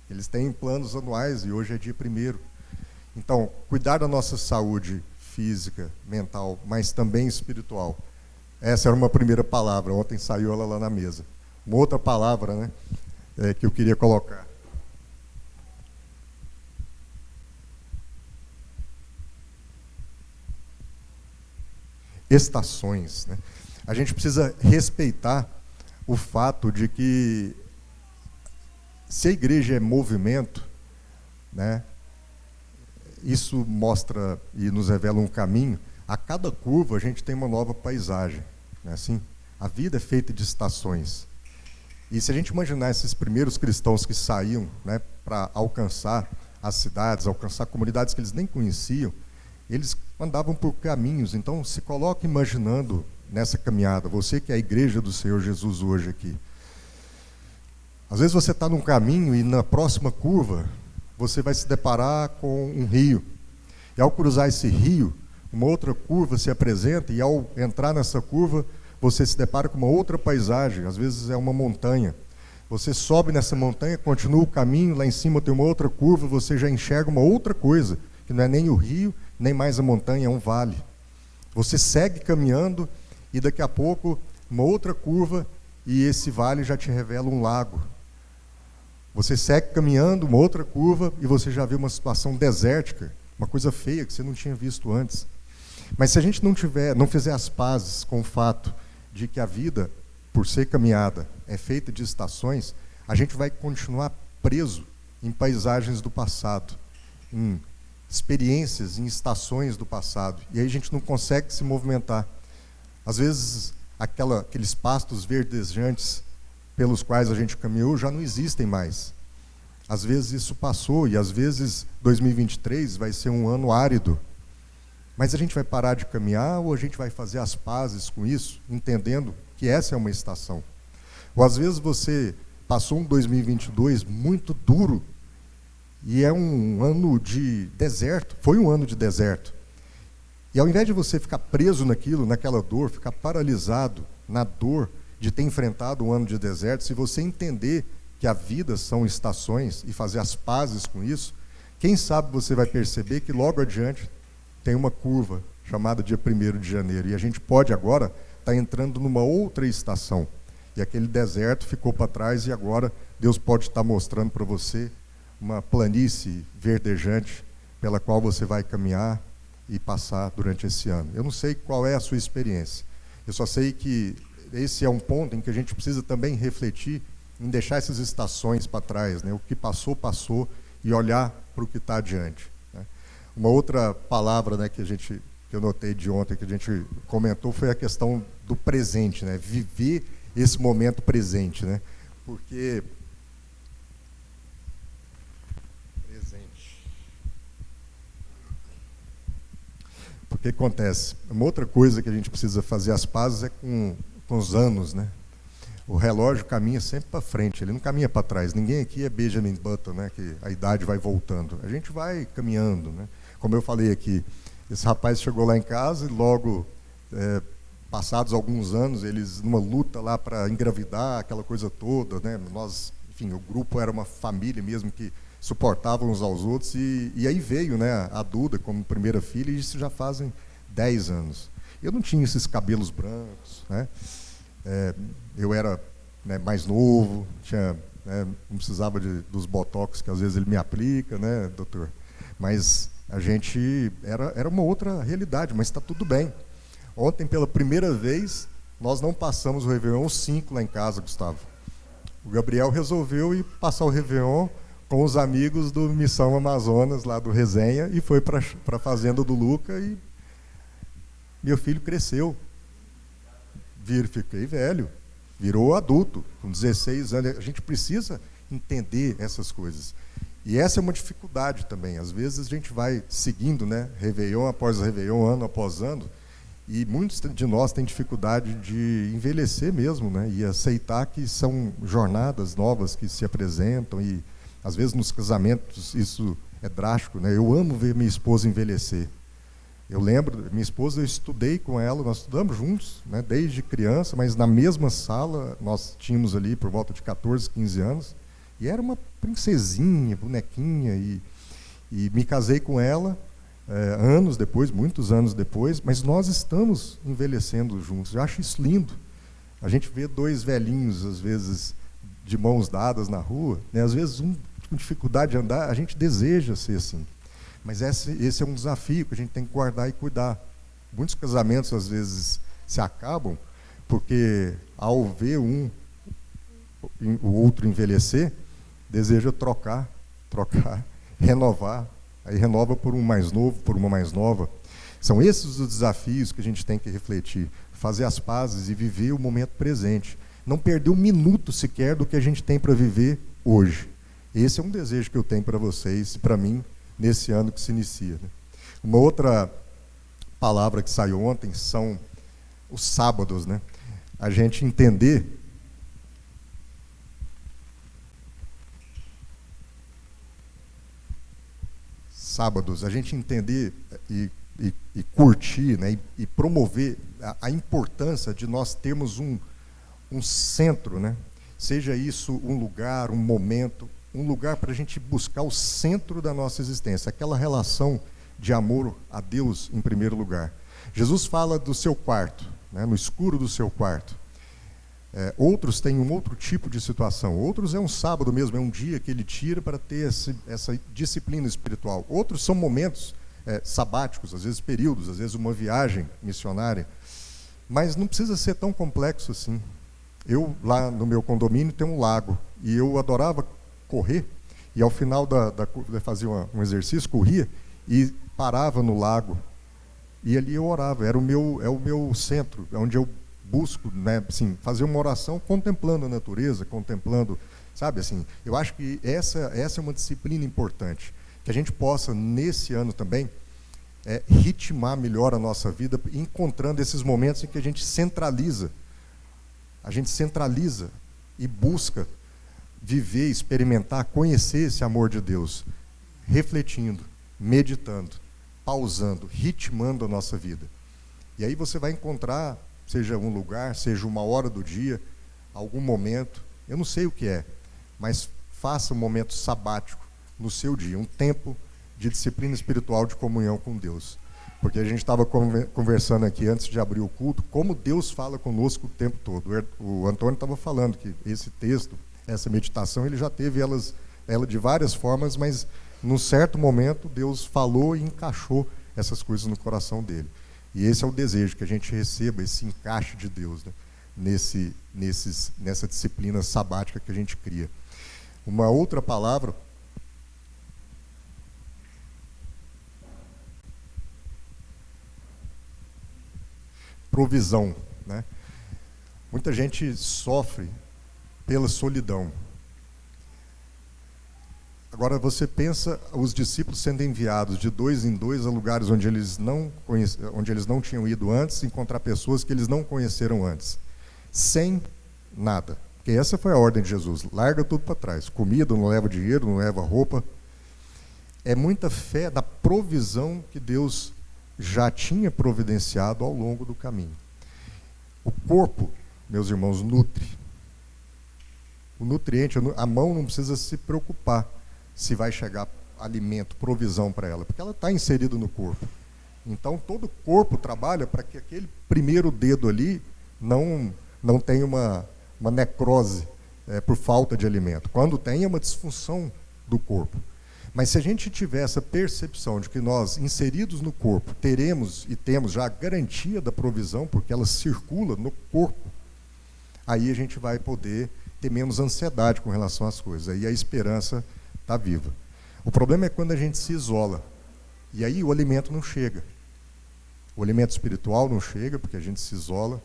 Eles têm planos anuais e hoje é dia 1º. Então, cuidar da nossa saúde física, mental, mas também espiritual. Essa era uma primeira palavra, ontem saiu ela lá na mesa. Uma outra palavra, né, que eu queria colocar. Estações, né? A gente precisa respeitar o fato de que, se a igreja é movimento, né, isso mostra e nos revela um caminho. A cada curva a gente tem uma nova paisagem, não é assim? A vida é feita de estações. E se a gente imaginar esses primeiros cristãos que saíam, né, para alcançar as cidades, alcançar comunidades que eles nem conheciam, eles andavam por caminhos. Então, se coloque imaginando nessa caminhada, você que é a igreja do Senhor Jesus hoje aqui. Às vezes você está num caminho e na próxima curva você vai se deparar com um rio. E ao cruzar esse rio, uma outra curva se apresenta e ao entrar nessa curva, você se depara com uma outra paisagem, às vezes é uma montanha. Você sobe nessa montanha, continua o caminho, lá em cima tem uma outra curva, você já enxerga uma outra coisa, que não é nem o rio, nem mais a montanha, é um vale. Você segue caminhando e daqui a pouco uma outra curva e esse vale já te revela um lago. Você segue caminhando, uma outra curva, e você já vê uma situação desértica, uma coisa feia que você não tinha visto antes. Mas se a gente não fizer as pazes com o fato de que a vida, por ser caminhada, é feita de estações, a gente vai continuar preso em paisagens do passado, em experiências, em estações do passado. E aí a gente não consegue se movimentar. Às vezes, aqueles pastos verdejantes pelos quais a gente caminhou já não existem mais. Às vezes isso passou e às vezes 2023 vai ser um ano árido. Mas a gente vai parar de caminhar ou a gente vai fazer as pazes com isso, entendendo que essa é uma estação? Ou às vezes você passou um 2022 muito duro e é um ano de deserto, foi um ano de deserto. E ao invés de você ficar preso naquilo, naquela dor, ficar paralisado na dor de ter enfrentado um ano de deserto, se você entender que a vida são estações e fazer as pazes com isso, quem sabe você vai perceber que logo adiante tem uma curva chamada dia 1º de janeiro, e a gente pode agora estar entrando numa outra estação, e aquele deserto ficou para trás, e agora Deus pode estar mostrando para você uma planície verdejante pela qual você vai caminhar e passar durante esse ano. Eu não sei qual é a sua experiência, eu só sei que esse é um ponto em que a gente precisa também refletir em deixar essas estações para trás, né? O que passou, passou, e olhar para o que está adiante, né? Uma outra palavra, né, que eu notei de ontem, que a gente comentou, foi a questão do presente, né? Viver esse momento presente, né? Porque o que acontece? Uma outra coisa que a gente precisa fazer as pazes é com os anos, né? O relógio caminha sempre para frente, ele não caminha para trás. Ninguém aqui é Benjamin Button, né, que a idade vai voltando. A gente vai caminhando, né? Como eu falei aqui, esse rapaz chegou lá em casa e logo, passados alguns anos, eles numa luta lá para engravidar, aquela coisa toda, né? Nós, enfim, o grupo era uma família mesmo que suportavam uns aos outros, e aí veio, né, a Duda como primeira filha, e isso já fazem 10 anos. Eu não tinha esses cabelos brancos, né? Eu era, né, mais novo, não precisava dos botox que às vezes ele me aplica, né, doutor? Mas a gente era uma outra realidade, mas está tudo bem. Ontem, pela primeira vez, nós não passamos o Réveillon 5 lá em casa, Gustavo. O Gabriel resolveu ir passar o Réveillon com os amigos do Missão Amazonas, lá do Resenha, e foi para a fazenda do Luca, e meu filho cresceu. Fiquei velho, virou adulto, com 16 anos. A gente precisa entender essas coisas. E essa é uma dificuldade também. Às vezes a gente vai seguindo, né, Réveillon após Réveillon, ano após ano, e muitos de nós têm dificuldade de envelhecer mesmo, né, e aceitar que são jornadas novas que se apresentam, e às vezes nos casamentos isso é drástico, né? Eu amo ver minha esposa envelhecer. Eu lembro, minha esposa, eu estudei com ela, nós estudamos juntos, né, desde criança, mas na mesma sala, nós tínhamos ali por volta de 14, 15 anos, e era uma princesinha, bonequinha, e me casei com ela anos depois, muitos anos depois, mas nós estamos envelhecendo juntos. Eu acho isso lindo. A gente vê dois velhinhos, às vezes, de mãos dadas na rua, né, às vezes um com dificuldade de andar, a gente deseja ser assim. Mas esse é um desafio que a gente tem que guardar e cuidar. Muitos casamentos, às vezes, se acabam porque, ao ver o outro envelhecer, deseja trocar, renovar. Aí renova por um mais novo, por uma mais nova. São esses os desafios que a gente tem que refletir. Fazer as pazes e viver o momento presente. Não perder um minuto sequer do que a gente tem para viver hoje. Esse é um desejo que eu tenho para vocês, para mim, nesse ano que se inicia, né? Uma outra palavra que saiu ontem são os sábados, né? A gente entender sábados, a gente entender e curtir, né? E promover a importância de nós termos um centro, né? Seja isso um lugar, um momento, um lugar para a gente buscar o centro da nossa existência, aquela relação de amor a Deus em primeiro lugar. Jesus fala do seu quarto, né, no escuro do seu quarto. Outros têm um outro tipo de situação. Outros é um sábado mesmo, é um dia que ele tira para ter essa disciplina espiritual. Outros são momentos sabáticos, às vezes períodos, às vezes uma viagem missionária. Mas não precisa ser tão complexo assim. Eu, lá no meu condomínio, tenho um lago, e eu adorava correr, e ao final fazia um exercício, corria, e parava no lago, e ali eu orava. É o meu centro, é onde eu busco, né, assim, fazer uma oração contemplando a natureza, contemplando, sabe, assim, eu acho que essa é uma disciplina importante, que a gente possa, nesse ano também, ritmar melhor a nossa vida, encontrando esses momentos em que a gente centraliza e busca viver, experimentar, conhecer esse amor de Deus, refletindo, meditando, pausando, ritmando a nossa vida. E aí você vai encontrar, seja um lugar, seja uma hora do dia, algum momento, eu não sei o que é, mas faça um momento sabático no seu dia, um tempo de disciplina espiritual, de comunhão com Deus. Porque a gente estava conversando aqui antes de abrir o culto, como Deus fala conosco o tempo todo. O Antônio estava falando que esse texto, essa meditação, ele já teve ela de várias formas, mas num certo momento Deus falou e encaixou essas coisas no coração dele. E esse é o desejo, que a gente receba esse encaixe de Deus, né, nessa disciplina sabática que a gente cria. Uma outra palavra, provisão, né? Muita gente sofre pela solidão. Agora você pensa os discípulos sendo enviados de 2 em 2 a lugares onde eles não tinham ido antes, encontrar pessoas que eles não conheceram antes, sem nada. Porque essa foi a ordem de Jesus: larga tudo para trás. Comida, não leva dinheiro, não leva roupa. É muita fé da provisão que Deus já tinha providenciado ao longo do caminho. O corpo, meus irmãos, nutre. O nutriente, a mão não precisa se preocupar se vai chegar alimento, provisão para ela, porque ela está inserida no corpo. Então, todo o corpo trabalha para que aquele primeiro dedo ali não tenha uma necrose por falta de alimento. Quando tem, é uma disfunção do corpo. Mas se a gente tiver essa percepção de que nós, inseridos no corpo, teremos e temos já a garantia da provisão, porque ela circula no corpo, aí a gente vai poder ter menos ansiedade com relação às coisas. Aí a esperança está viva. O problema é quando a gente se isola. E aí o alimento não chega. O alimento espiritual não chega, porque a gente se isola.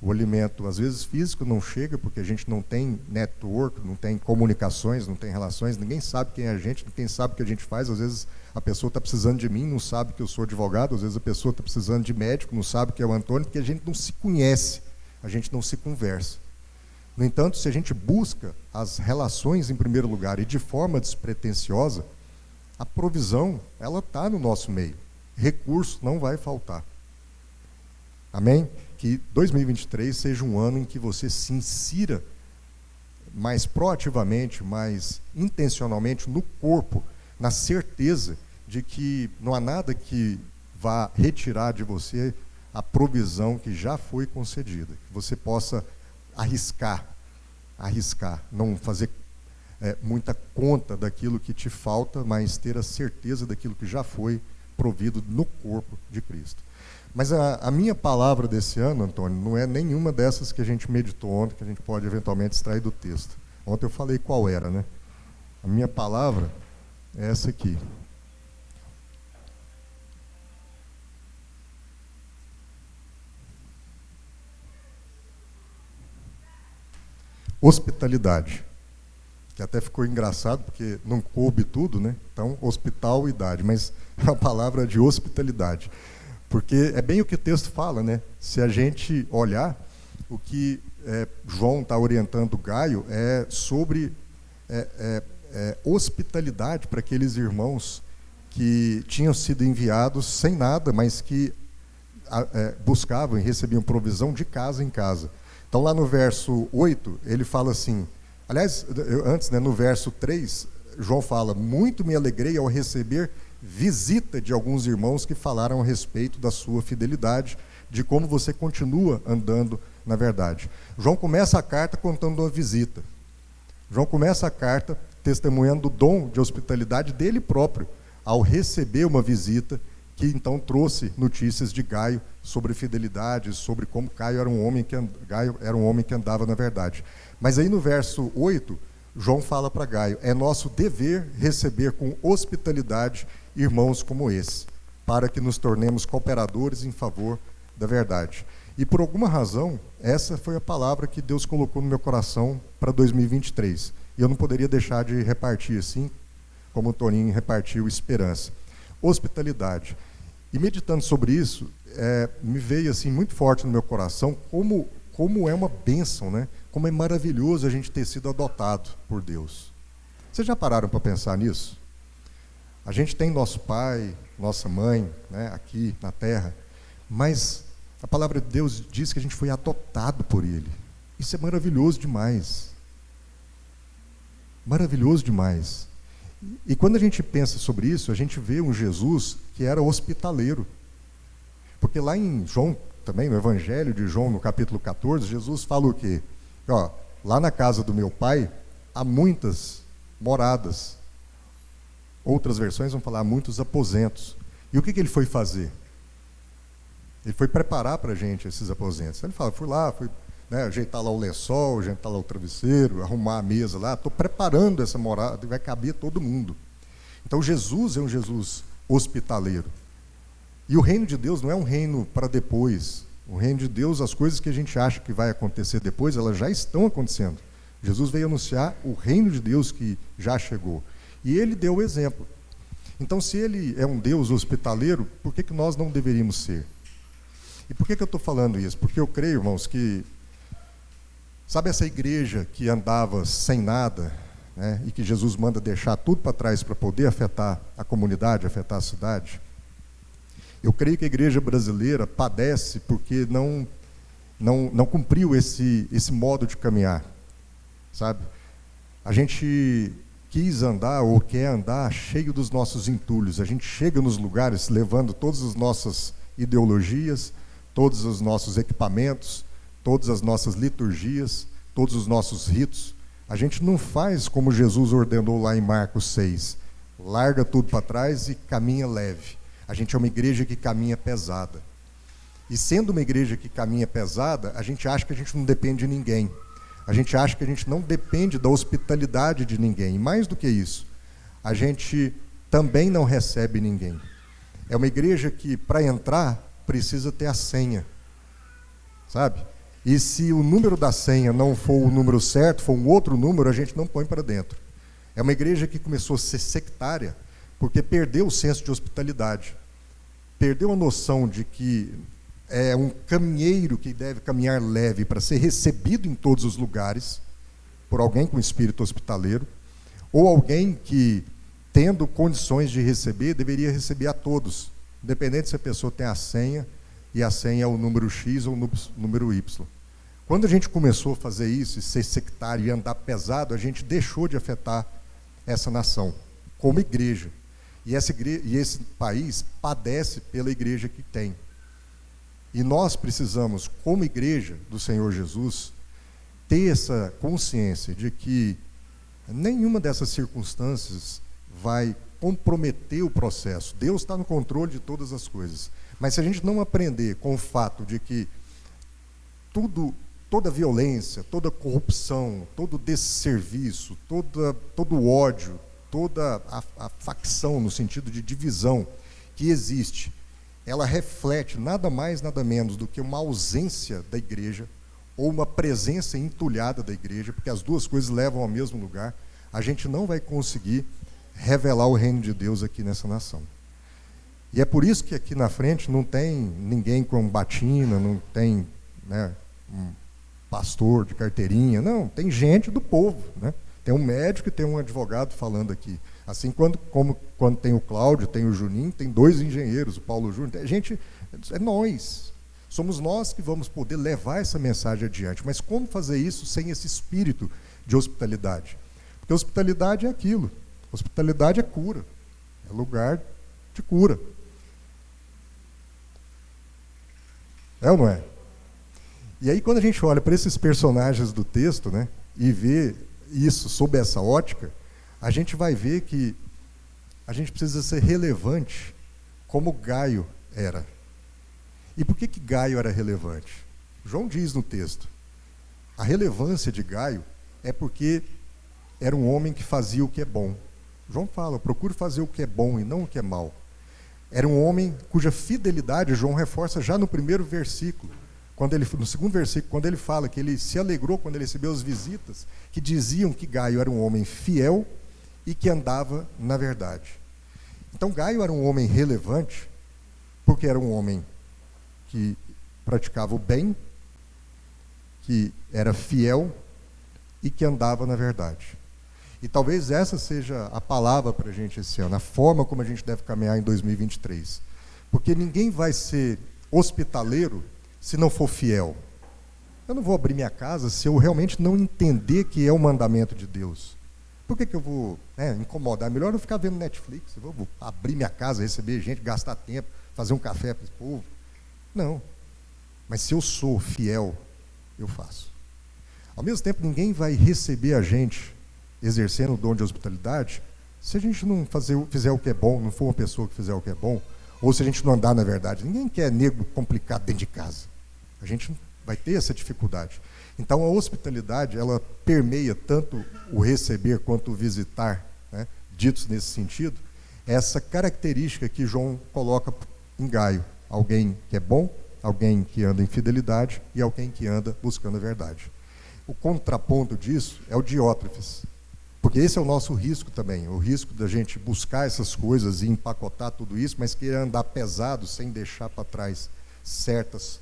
O alimento, às vezes, físico não chega, porque a gente não tem network, não tem comunicações, não tem relações, ninguém sabe quem é a gente, ninguém sabe o que a gente faz. Às vezes a pessoa está precisando de mim, não sabe que eu sou advogado, às vezes a pessoa está precisando de médico, não sabe que é o Antônio, porque a gente não se conhece, a gente não se conversa. No entanto, se a gente busca as relações em primeiro lugar e de forma despretensiosa, a provisão, ela está no nosso meio. Recurso não vai faltar. Amém? Que 2023 seja um ano em que você se insira mais proativamente, mais intencionalmente no corpo, na certeza de que não há nada que vá retirar de você a provisão que já foi concedida. Que você possa arriscar, não fazer muita conta daquilo que te falta, mas ter a certeza daquilo que já foi provido no corpo de Cristo. Mas a minha palavra desse ano, Antônio, não é nenhuma dessas que a gente meditou ontem, que a gente pode eventualmente extrair do texto. Ontem eu falei qual era, né? A minha palavra é essa aqui. Hospitalidade. Que até ficou engraçado, porque não coube tudo, né? Então, hospitalidade, mas a palavra de hospitalidade. Porque é bem o que o texto fala, né? Se a gente olhar, o que João está orientando Gaio é sobre hospitalidade para aqueles irmãos que tinham sido enviados sem nada, mas que buscavam e recebiam provisão de casa em casa. Então, lá no verso 8, ele fala assim, aliás, antes, né, no verso 3, João fala, muito me alegrei ao receber visita de alguns irmãos que falaram a respeito da sua fidelidade, de como você continua andando na verdade. João começa a carta contando uma visita. João começa a carta testemunhando o dom de hospitalidade dele próprio, ao receber uma visita que então trouxe notícias de Gaio sobre fidelidade, sobre como Gaio era um homem que andava na verdade. Mas aí no verso 8, João fala para Gaio, é nosso dever receber com hospitalidade irmãos como esse, para que nos tornemos cooperadores em favor da verdade. E por alguma razão, essa foi a palavra que Deus colocou no meu coração para 2023. E eu não poderia deixar de repartir assim, como o Toninho repartiu esperança. Hospitalidade. E meditando sobre isso, me veio assim muito forte no meu coração como é uma bênção, né? Como é maravilhoso a gente ter sido adotado por Deus. Vocês já pararam para pensar nisso? A gente tem nosso pai, nossa mãe, né, aqui na terra, mas a palavra de Deus diz que a gente foi adotado por Ele. Isso é maravilhoso demais. Maravilhoso demais. E quando a gente pensa sobre isso, a gente vê um Jesus que era hospitaleiro. Porque lá em João, também no Evangelho de João, no capítulo 14, Jesus fala o quê? Ó, lá na casa do meu pai há muitas moradas. Outras versões vão falar muitos aposentos. E o que ele foi fazer? Ele foi preparar para a gente esses aposentos. Ele fala, fui lá, ajeitar lá o lençol, ajeitar lá o travesseiro, arrumar a mesa lá, estou preparando essa morada, vai caber todo mundo. Então Jesus é um Jesus hospitaleiro. E o reino de Deus não é um reino para depois. O reino de Deus, as coisas que a gente acha que vai acontecer depois, elas já estão acontecendo. Jesus veio anunciar o reino de Deus que já chegou. E ele deu o exemplo. Então, se ele é um Deus hospitaleiro, por que nós não deveríamos ser? E por que eu estou falando isso? Porque eu creio, irmãos, que... Sabe essa igreja que andava sem nada, né, e que Jesus manda deixar tudo para trás para poder afetar a comunidade, afetar a cidade? Eu creio que a igreja brasileira padece porque não cumpriu esse modo de caminhar, sabe? A gente quis andar ou quer andar cheio dos nossos entulhos. A gente chega nos lugares levando todas as nossas ideologias, todos os nossos equipamentos, todas as nossas liturgias, todos os nossos ritos. A gente não faz como Jesus ordenou lá em Marcos 6. Larga tudo para trás e caminha leve. A gente é uma igreja que caminha pesada. E sendo uma igreja que caminha pesada, a gente acha que a gente não depende de ninguém. A gente acha que a gente não depende da hospitalidade de ninguém. E mais do que isso, a gente também não recebe ninguém. É uma igreja que, para entrar, precisa ter a senha. Sabe? E se o número da senha não for o número certo, for um outro número, a gente não põe para dentro. É uma igreja que começou a ser sectária porque perdeu o senso de hospitalidade. Perdeu a noção de que é um caminheiro que deve caminhar leve para ser recebido em todos os lugares por alguém com espírito hospitaleiro, ou alguém que, tendo condições de receber, deveria receber a todos, independente se a pessoa tem a senha, e a senha é o número X ou o número Y. Quando a gente começou a fazer isso, e ser sectário e andar pesado, a gente deixou de afetar essa nação, como igreja. E esse país padece pela igreja que tem. E nós precisamos, como igreja do Senhor Jesus, ter essa consciência de que nenhuma dessas circunstâncias vai comprometer o processo. Deus está no controle de todas as coisas. Mas se a gente não aprender com o fato de que toda violência, toda corrupção, todo desserviço, todo ódio, toda a facção no sentido de divisão que existe, ela reflete nada mais, nada menos do que uma ausência da igreja ou uma presença entulhada da igreja, porque as duas coisas levam ao mesmo lugar, a gente não vai conseguir revelar o reino de Deus aqui nessa nação. E é por isso que aqui na frente não tem ninguém com batina, não tem, né, um pastor de carteirinha, não, tem gente do povo, né? Tem um médico e tem um advogado falando aqui. Assim, quando tem o Cláudio, tem o Juninho, tem 2 engenheiros, o Paulo Júnior, gente, é nós. Somos nós que vamos poder levar essa mensagem adiante. Mas como fazer isso sem esse espírito de hospitalidade? Porque hospitalidade é aquilo. Hospitalidade é cura. É lugar de cura. É ou não é? E aí, quando a gente olha para esses personagens do texto, né, e vê isso sob essa ótica, a gente vai ver que a gente precisa ser relevante como Gaio era. E por que Gaio era relevante? João diz no texto, a relevância de Gaio é porque era um homem que fazia o que é bom. João fala, procure fazer o que é bom e não o que é mal. Era um homem cuja fidelidade, João reforça já no primeiro versículo, no segundo versículo, quando ele fala que ele se alegrou quando ele recebeu as visitas, que diziam que Gaio era um homem fiel e que andava na verdade. Então Gaio era um homem relevante, porque era um homem que praticava o bem, que era fiel e que andava na verdade. E talvez essa seja a palavra para a gente esse ano, a forma como a gente deve caminhar em 2023. Porque ninguém vai ser hospitaleiro se não for fiel. Eu não vou abrir minha casa se eu realmente não entender que é o mandamento de Deus. Por que eu vou incomodar? É melhor eu ficar vendo Netflix, eu vou abrir minha casa, receber gente, gastar tempo, fazer um café para esse povo. Não. Mas se eu sou fiel, eu faço. Ao mesmo tempo, ninguém vai receber a gente exercendo o dom de hospitalidade se a gente não fizer o que é bom, não for uma pessoa que fizer o que é bom, ou se a gente não andar na verdade. Ninguém quer nego complicado dentro de casa. A gente vai ter essa dificuldade. Então, a hospitalidade, ela permeia tanto o receber quanto o visitar, né, ditos nesse sentido, essa característica que João coloca em Gaio. Alguém que é bom, alguém que anda em fidelidade e alguém que anda buscando a verdade. O contraponto disso é o Diótrefes, porque esse é o nosso risco também, o risco da gente buscar essas coisas e empacotar tudo isso, mas querer andar pesado sem deixar para trás certas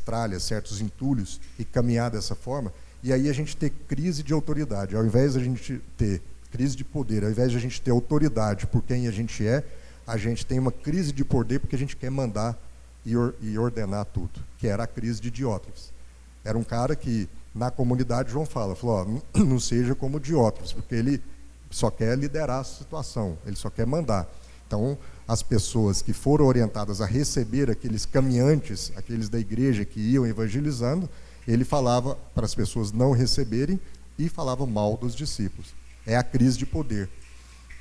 tralhas, certos entulhos e caminhar dessa forma, e aí a gente ter crise de autoridade. Ao invés de a gente ter crise de poder, ao invés de a gente ter autoridade por quem a gente é, a gente tem uma crise de poder porque a gente quer mandar e ordenar tudo, que era a crise de Diótrefes. Era um cara que, na comunidade, João falou, não seja como Diótrefes, porque ele só quer liderar a situação, ele só quer mandar. Então, as pessoas que foram orientadas a receber aqueles caminhantes, aqueles da igreja que iam evangelizando, ele falava para as pessoas não receberem e falava mal dos discípulos. É a crise de poder.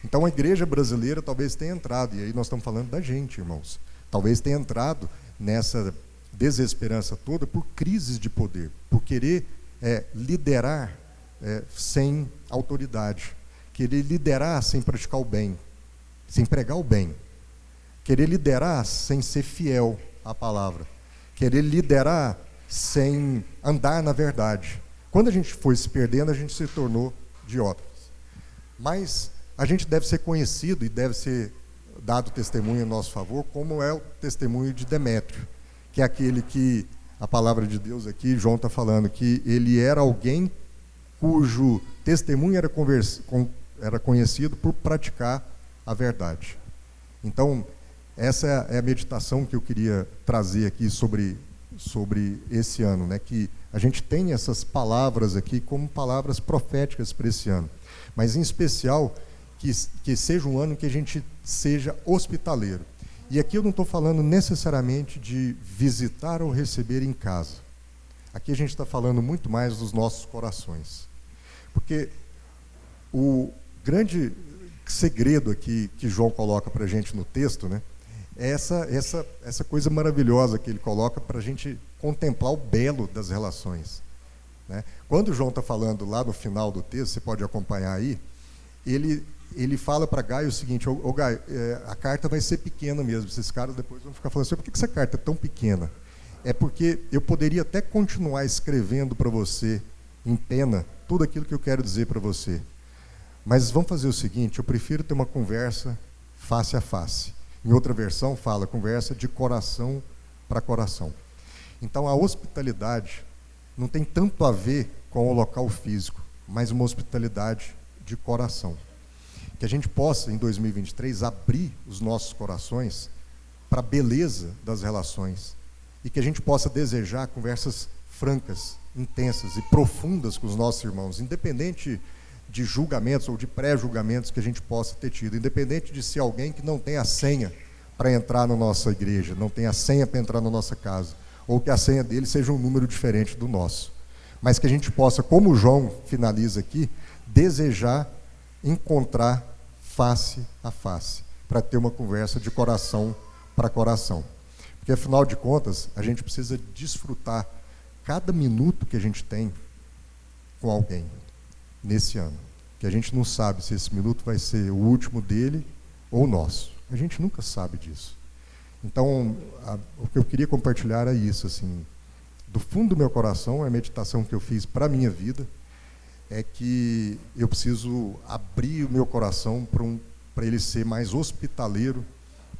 Então, a igreja brasileira talvez tenha entrado, e aí nós estamos falando da gente, irmãos, talvez tenha entrado nessa desesperança toda por crises de poder, por querer liderar sem autoridade, querer liderar sem praticar o bem, sem pregar o bem, querer liderar sem ser fiel à palavra, querer liderar sem andar na verdade. Quando a gente foi se perdendo, a gente se tornou idiotas. Mas a gente deve ser conhecido e deve ser dado testemunho em nosso favor, como é o testemunho de Demétrio, que é aquele que, a palavra de Deus aqui, João está falando, que ele era alguém cujo testemunho era conhecido por praticar a verdade. Então, essa é a meditação que eu queria trazer aqui sobre esse ano, né? Que a gente tem essas palavras aqui como palavras proféticas para esse ano, mas em especial que seja um ano que a gente seja hospitaleiro. E aqui eu não estou falando necessariamente de visitar ou receber em casa. Aqui a gente está falando muito mais dos nossos corações. Porque o grande segredo aqui que João coloca para a gente no texto, né, é essa coisa maravilhosa que ele coloca para a gente contemplar o belo das relações. Né? Quando João está falando lá no final do texto, você pode acompanhar aí, ele fala para Gaio o seguinte: ô Gaio, a carta vai ser pequena mesmo, esses caras depois vão ficar falando assim, por que essa carta é tão pequena? É porque eu poderia até continuar escrevendo para você em pena tudo aquilo que eu quero dizer para você, mas vamos fazer o seguinte, eu prefiro ter uma conversa face a face. Em outra versão fala conversa de coração para coração. Então a hospitalidade não tem tanto a ver com o local físico, mas uma hospitalidade de coração. Que a gente possa, em 2023, abrir os nossos corações para a beleza das relações e que a gente possa desejar conversas francas, intensas e profundas com os nossos irmãos, independente de julgamentos ou de pré-julgamentos que a gente possa ter tido, independente de ser alguém que não tem a senha para entrar na nossa igreja, não tem a senha para entrar na nossa casa, ou que a senha dele seja um número diferente do nosso. Mas que a gente possa, como o João finaliza aqui, desejar encontrar face a face, para ter uma conversa de coração para coração. Porque, afinal de contas, a gente precisa desfrutar cada minuto que a gente tem com alguém nesse ano. Que a gente não sabe se esse minuto vai ser o último dele ou o nosso. A gente nunca sabe disso. Então, o que eu queria compartilhar é isso, assim, do fundo do meu coração, é a meditação que eu fiz para a minha vida, é que eu preciso abrir o meu coração para ele ser mais hospitaleiro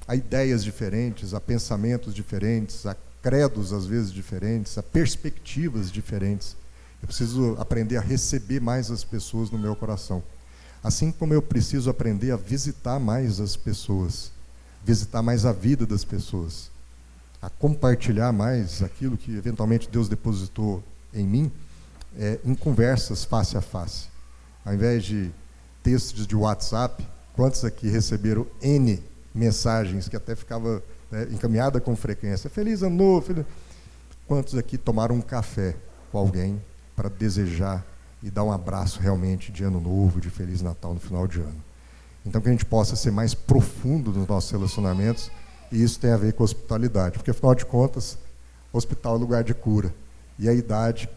a ideias diferentes, a pensamentos diferentes, a credos às vezes diferentes, a perspectivas diferentes. Eu preciso aprender a receber mais as pessoas no meu coração. Assim como eu preciso aprender a visitar mais as pessoas, visitar mais a vida das pessoas, a compartilhar mais aquilo que eventualmente Deus depositou em mim, em conversas face a face. Ao invés de textos de WhatsApp, quantos aqui receberam N mensagens que até ficava encaminhada com frequência? Feliz ano novo! Quantos aqui tomaram um café com alguém para desejar e dar um abraço realmente de ano novo, de Feliz Natal no final de ano? Então que a gente possa ser mais profundo nos nossos relacionamentos, e isso tem a ver com hospitalidade, porque afinal de contas, hospital é lugar de cura, e a idade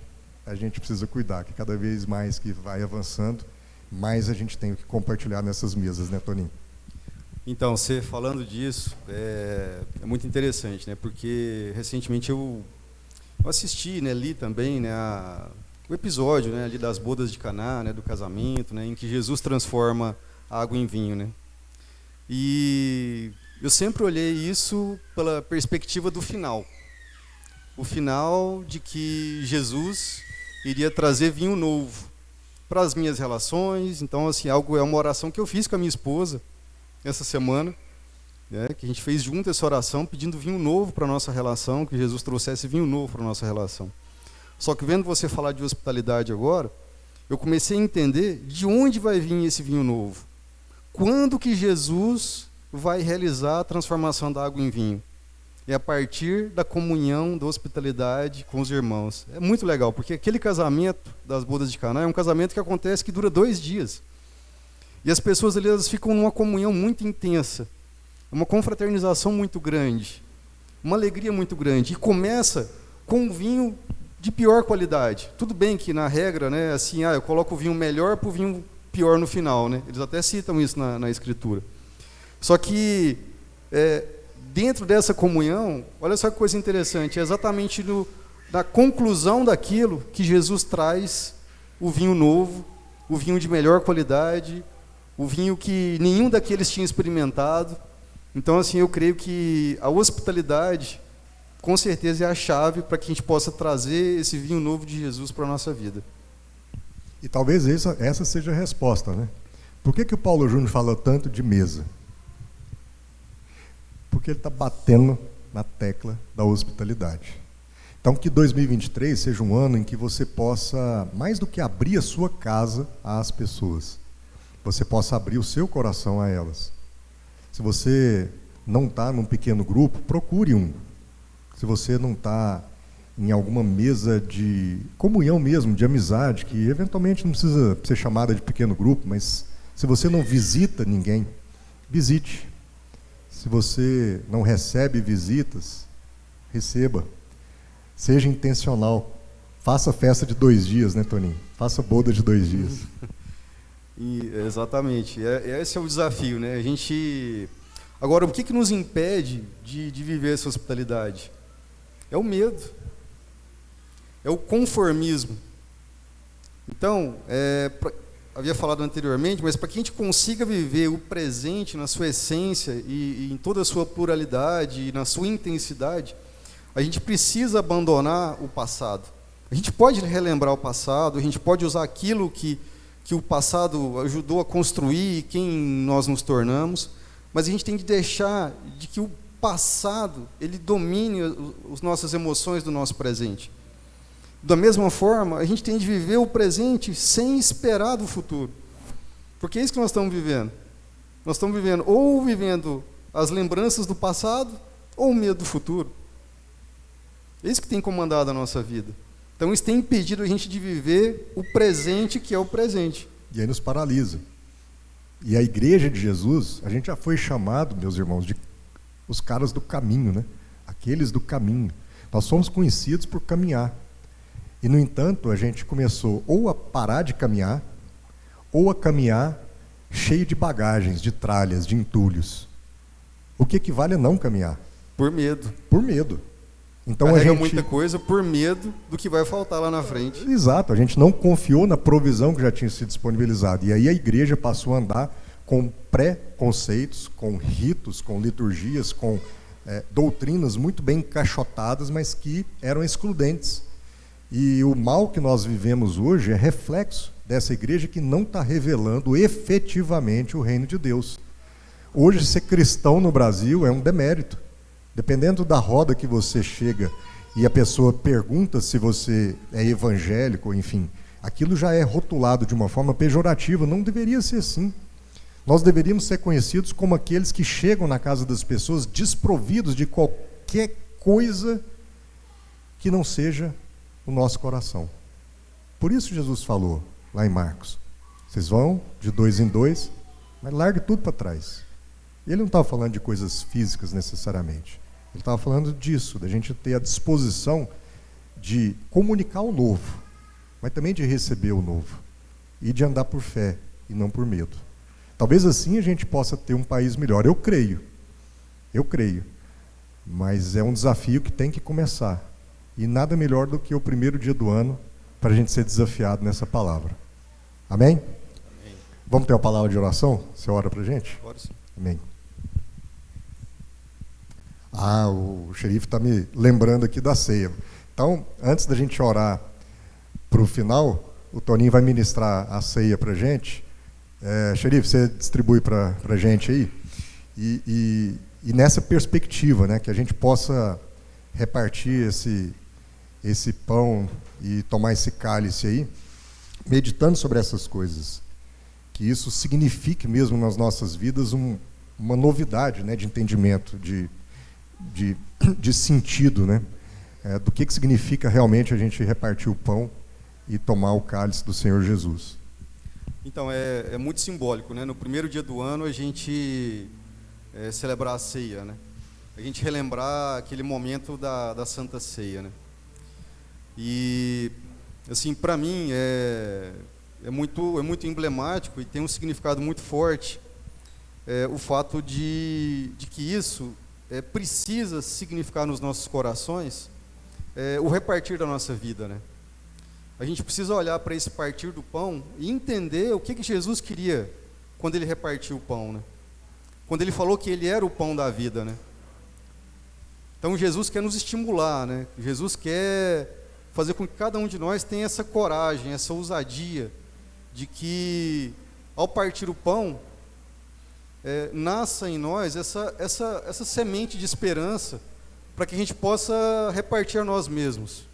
a gente precisa cuidar, que cada vez mais que vai avançando, mais a gente tem o que compartilhar nessas mesas, né, Toninho? Então, você falando disso, é muito interessante, né? Porque recentemente eu assisti, né, li também, né, o episódio, né, ali das bodas de Caná, né, do casamento, né, em que Jesus transforma a água em vinho, né? E eu sempre olhei isso pela perspectiva do final. O final de que Jesus iria trazer vinho novo para as minhas relações. Então, assim, é uma oração que eu fiz com a minha esposa essa semana, né, que a gente fez junto essa oração, pedindo vinho novo para a nossa relação, que Jesus trouxesse vinho novo para a nossa relação. Só que vendo você falar de hospitalidade agora, eu comecei a entender de onde vai vir esse vinho novo. Quando que Jesus vai realizar a transformação da água em vinho? É a partir da comunhão, da hospitalidade com os irmãos. É muito legal, porque aquele casamento das bodas de Caná é um casamento que acontece que dura 2 dias. E as pessoas ali, elas ficam numa comunhão muito intensa, uma confraternização muito grande, uma alegria muito grande. E começa com um vinho de pior qualidade. Tudo bem que na regra, né, assim, eu coloco o vinho melhor para o vinho pior no final, né? Eles até citam isso na Escritura. Só que dentro dessa comunhão, olha só que coisa interessante, é exatamente na conclusão daquilo que Jesus traz o vinho novo, o vinho de melhor qualidade, o vinho que nenhum daqueles tinha experimentado. Então, assim, eu creio que a hospitalidade, com certeza, é a chave para que a gente possa trazer esse vinho novo de Jesus para a nossa vida. E talvez essa seja a resposta, né? Por que o Paulo Júnior fala tanto de mesa? Porque ele está batendo na tecla da hospitalidade. Então, que 2023 seja um ano em que você possa, mais do que abrir a sua casa às pessoas, você possa abrir o seu coração a elas. Se você não está num pequeno grupo, procure um. Se você não está em alguma mesa de comunhão mesmo, de amizade, que eventualmente não precisa ser chamada de pequeno grupo, mas se você não visita ninguém, visite. Se você não recebe visitas, receba. Seja intencional. Faça festa de 2 dias, né, Toninho? Faça boda de 2 dias. Exatamente. Esse é o desafio, né? Agora, o que nos impede de viver essa hospitalidade? É o medo. É o conformismo. Então, havia falado anteriormente, mas para que a gente consiga viver o presente na sua essência e em toda a sua pluralidade e na sua intensidade, a gente precisa abandonar o passado. A gente pode relembrar o passado, a gente pode usar aquilo que o passado ajudou a construir, quem nós nos tornamos, mas a gente tem que deixar de que o passado ele domine as nossas emoções do nosso presente. Da mesma forma, a gente tem de viver o presente sem esperar do futuro. Porque é isso que nós estamos vivendo. Nós estamos vivendo as lembranças do passado ou o medo do futuro. É isso que tem comandado a nossa vida. Então isso tem impedido a gente de viver o presente, que é o presente. E aí nos paralisa. E a igreja de Jesus, a gente já foi chamado, meus irmãos, de os caras do caminho, né? Aqueles do caminho. Nós somos conhecidos por caminhar. E, no entanto, a gente começou ou a parar de caminhar, ou a caminhar cheio de bagagens, de tralhas, de entulhos. O que equivale a não caminhar? Por medo. Por medo. Então Carrega a gente muita coisa por medo do que vai faltar lá na frente. Exato, a gente não confiou na provisão que já tinha sido disponibilizada. E aí a igreja passou a andar com pré-conceitos, com ritos, com liturgias, com doutrinas muito bem encaixotadas, mas que eram excludentes. E o mal que nós vivemos hoje é reflexo dessa igreja que não está revelando efetivamente o reino de Deus. Hoje, ser cristão no Brasil é um demérito. Dependendo da roda que você chega e a pessoa pergunta se você é evangélico, enfim, aquilo já é rotulado de uma forma pejorativa. Não deveria ser assim. Nós deveríamos ser conhecidos como aqueles que chegam na casa das pessoas desprovidos de qualquer coisa que não seja o nosso coração. Por isso Jesus falou lá em Marcos: vocês vão de 2 em 2, mas largue tudo para trás. Ele não estava falando de coisas físicas necessariamente. Ele estava falando disso, da gente ter a disposição de comunicar o novo, mas também de receber o novo. E de andar por fé e não por medo. Talvez assim a gente possa ter um país melhor. Eu creio. Mas é um desafio que tem que começar. E nada melhor do que o primeiro dia do ano para a gente ser desafiado nessa palavra. Amém? Amém. Vamos ter uma palavra de oração? Você ora para a gente? Ora sim. Amém. O xerife está me lembrando aqui da ceia. Então, antes da gente orar para o final, o Toninho vai ministrar a ceia para a gente. Xerife, você distribui para a gente aí? E nessa perspectiva, né, que a gente possa repartir esse pão e tomar esse cálice aí, meditando sobre essas coisas. Que isso signifique mesmo nas nossas vidas uma novidade, né, de entendimento, de sentido, né, do que significa realmente a gente repartir o pão e tomar o cálice do Senhor Jesus. Então, é muito simbólico, né? No primeiro dia do ano a gente celebrar a ceia, né? A gente relembrar aquele momento da Santa Ceia, né? E, assim, para mim é muito emblemático e tem um significado muito forte o fato de que isso precisa significar nos nossos corações o repartir da nossa vida, né? A gente precisa olhar para esse partir do pão e entender o que Jesus queria quando ele repartiu o pão, né? Quando ele falou que ele era o pão da vida, né? Então Jesus quer nos estimular, né? Jesus quer fazer com que cada um de nós tenha essa coragem, essa ousadia de que ao partir o pão nasça em nós essa semente de esperança para que a gente possa repartir a nós mesmos,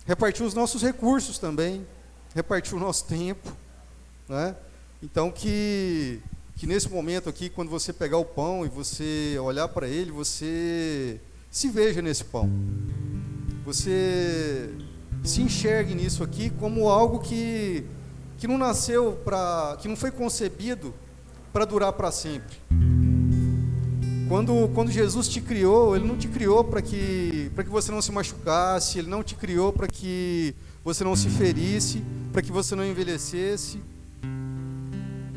repartir os nossos recursos também, repartir o nosso tempo, né? Então que nesse momento aqui, quando você pegar o pão e você olhar para ele, você se veja nesse pão, você se enxergue nisso aqui como algo que não nasceu que não foi concebido para durar para sempre. Quando Jesus te criou, ele não te criou para que você não se machucasse, ele não te criou para que você não se ferisse, para que você não envelhecesse.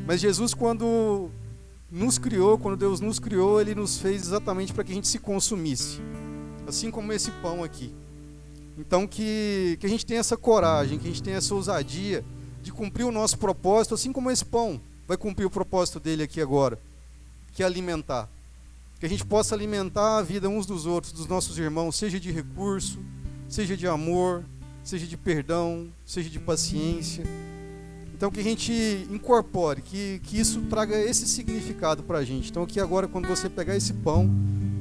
Mas Jesus, quando Deus nos criou, ele nos fez exatamente para que a gente se consumisse, assim como esse pão aqui. Então que a gente tenha essa coragem, que a gente tenha essa ousadia de cumprir o nosso propósito, assim como esse pão vai cumprir o propósito dele aqui agora, que é alimentar. Que a gente possa alimentar a vida uns dos outros, dos nossos irmãos, seja de recurso, seja de amor, seja de perdão, seja de paciência. Então que a gente incorpore, que isso traga esse significado para a gente. Então aqui agora, quando você pegar esse pão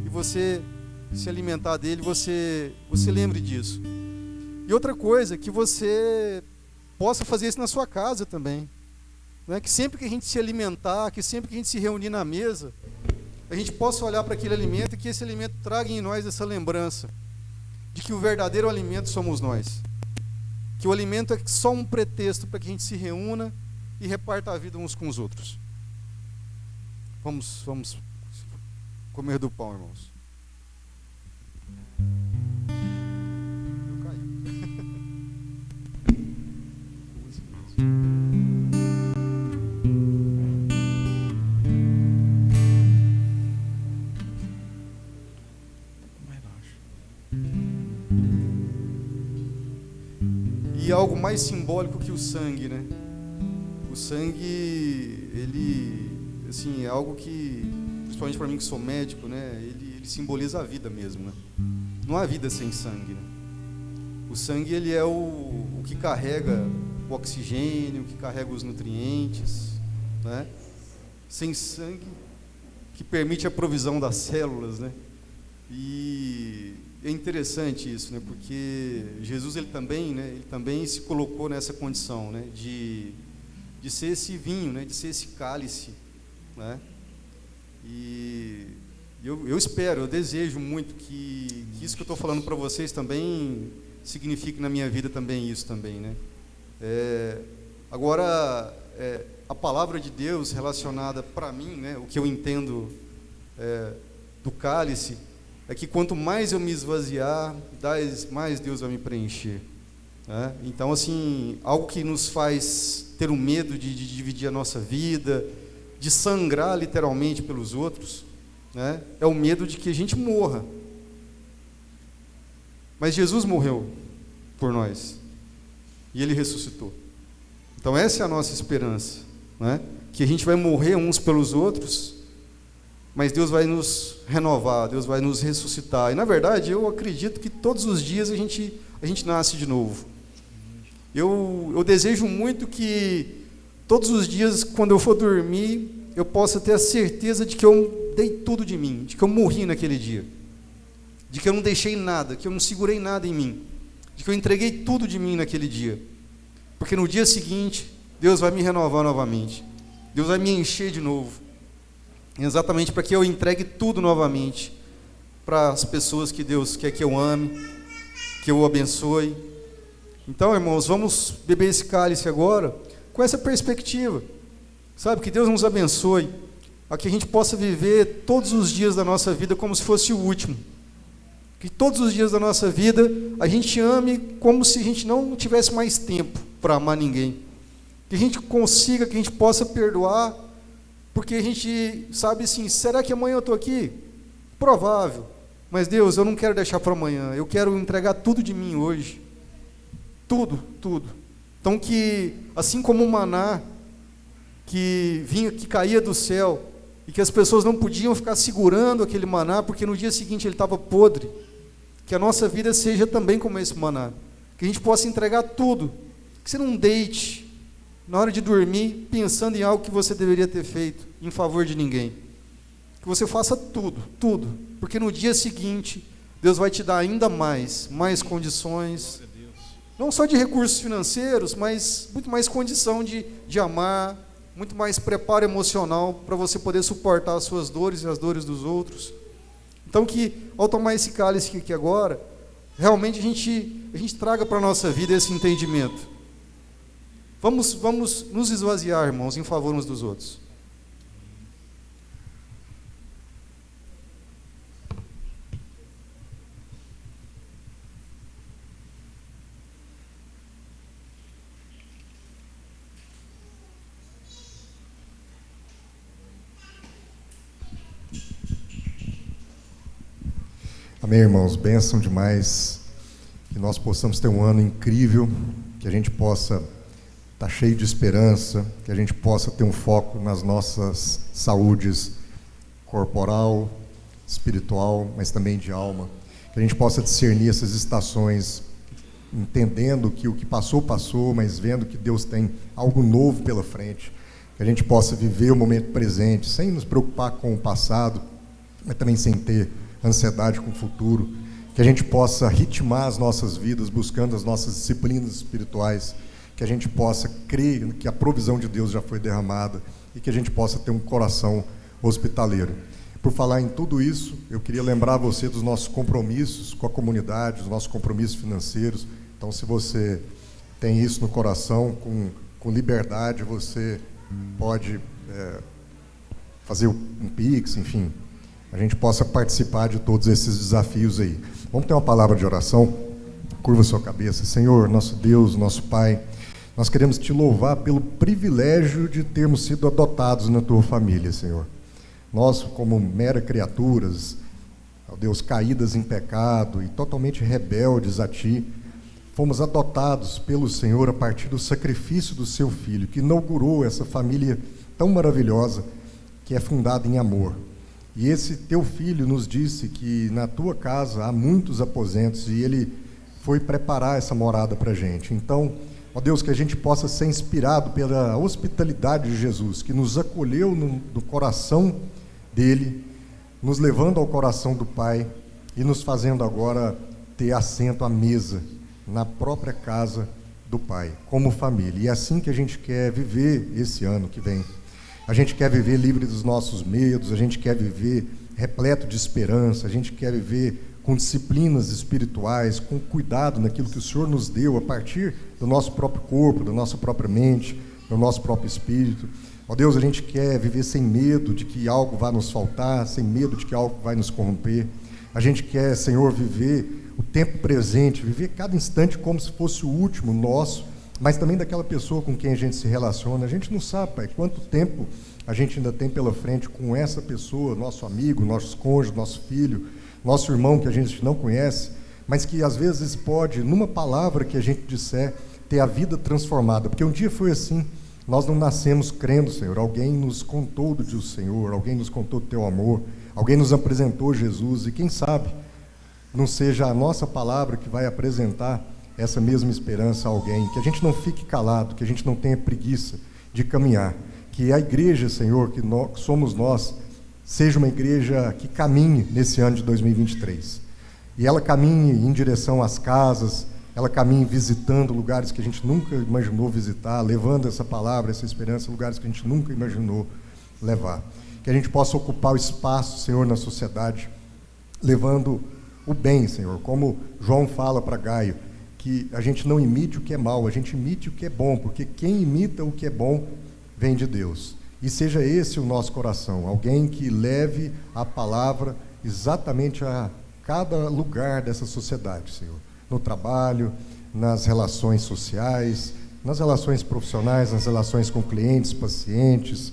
e você se alimentar dele, você lembre disso. E outra coisa, que você possa fazer isso na sua casa também, né? Que sempre que a gente se alimentar, que sempre que a gente se reunir na mesa, a gente possa olhar para aquele alimento e que esse alimento traga em nós essa lembrança de que o verdadeiro alimento somos nós. Que o alimento é só um pretexto para que a gente se reúna e reparta a vida uns com os outros. Vamos comer do pão, irmãos. Eu caí. E algo mais simbólico que o sangue, né? O sangue, ele, assim, é algo que, principalmente para mim que sou médico, né? Ele simboliza a vida mesmo, né? Não há vida sem sangue, né? O sangue, ele é o que carrega o oxigênio, o que carrega os nutrientes, né? Sem sangue, que permite a provisão das células, né? E é interessante isso, né? Porque Jesus ele também se colocou nessa condição, né? De ser esse vinho, né? De ser esse cálice, né? E eu espero, eu desejo muito que isso que eu estou falando para vocês também signifique na minha vida também isso também, né? Agora, a palavra de Deus relacionada para mim, né? O que eu entendo do cálice é que quanto mais eu me esvaziar, mais Deus vai me preencher, né? Então, assim, algo que nos faz ter o medo de dividir a nossa vida, de sangrar literalmente pelos outros, né? É o medo de que a gente morra. Mas Jesus morreu por nós e Ele ressuscitou. Então essa é a nossa esperança, né? Que a gente vai morrer uns pelos outros, mas Deus vai nos renovar, Deus vai nos ressuscitar. E na verdade eu acredito que todos os dias a gente nasce de novo. Eu desejo muito que todos os dias, quando eu for dormir, eu possa ter a certeza de que eu dei tudo de mim, de que eu morri naquele dia, de que eu não deixei nada, que eu não segurei nada em mim, de que eu entreguei tudo de mim naquele dia, porque no dia seguinte Deus vai me renovar novamente, Deus vai me encher de novo, exatamente para que eu entregue tudo novamente para as pessoas que Deus quer que eu ame, que eu abençoe. Então, irmãos, vamos beber esse cálice agora com essa perspectiva, sabe, que Deus nos abençoe, a que a gente possa viver todos os dias da nossa vida como se fosse o último, que todos os dias da nossa vida a gente ame como se a gente não tivesse mais tempo para amar ninguém, que a gente consiga, que a gente possa perdoar, porque a gente sabe assim, será que amanhã eu estou aqui? Provável, Mas Deus, eu não quero deixar para amanhã, eu quero entregar tudo de mim hoje. Tudo, tudo. Então que, assim como o maná que vinha, que caía do céu, e que as pessoas não podiam ficar segurando aquele maná, porque no dia seguinte ele estava podre, que a nossa vida seja também como esse maná, que a gente possa entregar tudo, que você não deite na hora de dormir pensando em algo que você deveria ter feito em favor de ninguém, que você faça tudo, tudo, porque no dia seguinte Deus vai te dar ainda mais condições, não só de recursos financeiros, mas muito mais condição de amar, muito mais preparo emocional para você poder suportar as suas dores e as dores dos outros. Então que, ao tomar esse cálice aqui agora, realmente a gente traga para a nossa vida esse entendimento. Vamos nos esvaziar, irmãos, em favor uns dos outros. Amém, irmãos? Bênção demais, que nós possamos ter um ano incrível, que a gente possa estar cheio de esperança, que a gente possa ter um foco nas nossas saúdes corporal, espiritual, mas também de alma, que a gente possa discernir essas estações, entendendo que o que passou, passou, mas vendo que Deus tem algo novo pela frente, que a gente possa viver o momento presente, sem nos preocupar com o passado, mas também sem ter ansiedade com o futuro, que a gente possa ritmar as nossas vidas, buscando as nossas disciplinas espirituais, que a gente possa crer que a provisão de Deus já foi derramada e que a gente possa ter um coração hospitaleiro. Por falar em tudo isso, eu queria lembrar você dos nossos compromissos com a comunidade, dos nossos compromissos financeiros. Então, se você tem isso no coração, com liberdade, você pode fazer um Pix, enfim, a gente possa participar de todos esses desafios aí. Vamos ter uma palavra de oração? Curva sua cabeça. Senhor, nosso Deus, nosso Pai, nós queremos te louvar pelo privilégio de termos sido adotados na tua família, Senhor. Nós, como meras criaturas, ó Deus, caídas em pecado e totalmente rebeldes a ti, fomos adotados pelo Senhor a partir do sacrifício do seu Filho, que inaugurou essa família tão maravilhosa, que é fundada em amor. E esse teu Filho nos disse que na tua casa há muitos aposentos e ele foi preparar essa morada para a gente. Então, ó Deus, que a gente possa ser inspirado pela hospitalidade de Jesus, que nos acolheu no coração dele, nos levando ao coração do Pai e nos fazendo agora ter assento à mesa na própria casa do Pai, como família. E é assim que a gente quer viver esse ano que vem. A gente quer viver livre dos nossos medos, a gente quer viver repleto de esperança, a gente quer viver com disciplinas espirituais, com cuidado naquilo que o Senhor nos deu a partir do nosso próprio corpo, da nossa própria mente, do nosso próprio espírito. Ó Deus, a gente quer viver sem medo de que algo vai nos faltar, sem medo de que algo vai nos corromper. A gente quer, Senhor, viver o tempo presente, viver cada instante como se fosse o último nosso, mas também daquela pessoa com quem a gente se relaciona. A gente não sabe, Pai, quanto tempo a gente ainda tem pela frente com essa pessoa, nosso amigo, nosso cônjuge, nosso filho, nosso irmão que a gente não conhece, mas que às vezes pode, numa palavra que a gente disser, ter a vida transformada, porque um dia foi assim. Nós não nascemos crendo, Senhor, alguém nos contou do Senhor, alguém nos contou do teu amor, alguém nos apresentou Jesus, e quem sabe não seja a nossa palavra que vai apresentar essa mesma esperança a alguém, que a gente não fique calado, que a gente não tenha preguiça de caminhar, que a igreja, Senhor, que somos nós, seja uma igreja que caminhe nesse ano de 2023, e ela caminhe em direção às casas, ela caminhe visitando lugares que a gente nunca imaginou visitar, levando essa palavra, essa esperança a lugares que a gente nunca imaginou levar, que a gente possa ocupar o espaço, Senhor, na sociedade, levando o bem, Senhor, como João fala para Gaio, que a gente não imite o que é mal, a gente imite o que é bom, porque quem imita o que é bom vem de Deus. E seja esse o nosso coração, alguém que leve a palavra exatamente a cada lugar dessa sociedade, Senhor. No trabalho, nas relações sociais, nas relações profissionais, nas relações com clientes, pacientes,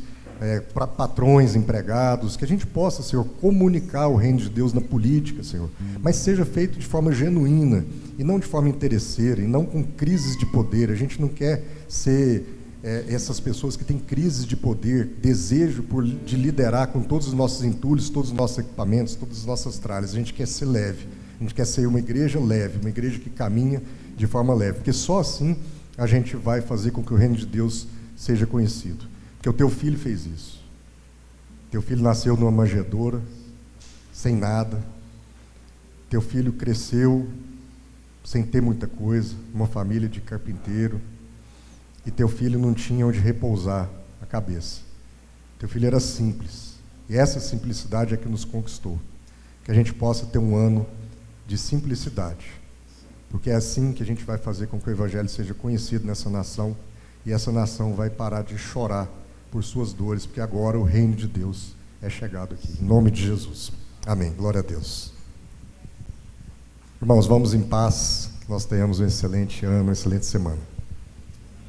para patrões, empregados, que a gente possa, Senhor, comunicar o reino de Deus na política, Senhor, mas seja feito de forma genuína e não de forma interesseira e não com crises de poder. A gente não quer ser essas pessoas que têm crises de poder, desejo de liderar com todos os nossos entulhos, todos os nossos equipamentos, todas as nossas tralhas. A gente quer ser leve, a gente quer ser uma igreja leve, uma igreja que caminha de forma leve, porque só assim a gente vai fazer com que o reino de Deus seja conhecido. Porque o teu filho fez isso. Teu filho nasceu numa manjedoura, sem nada. Teu filho cresceu sem ter muita coisa, numa família de carpinteiro. E teu filho não tinha onde repousar a cabeça. Teu filho era simples. E essa simplicidade é que nos conquistou. Que a gente possa ter um ano de simplicidade. Porque é assim que a gente vai fazer com que o Evangelho seja conhecido nessa nação. E essa nação vai parar de chorar por suas dores, porque agora o reino de Deus é chegado aqui. Em nome de Jesus. Amém. Glória a Deus. Irmãos, vamos em paz. Nós tenhamos um excelente ano, uma excelente semana.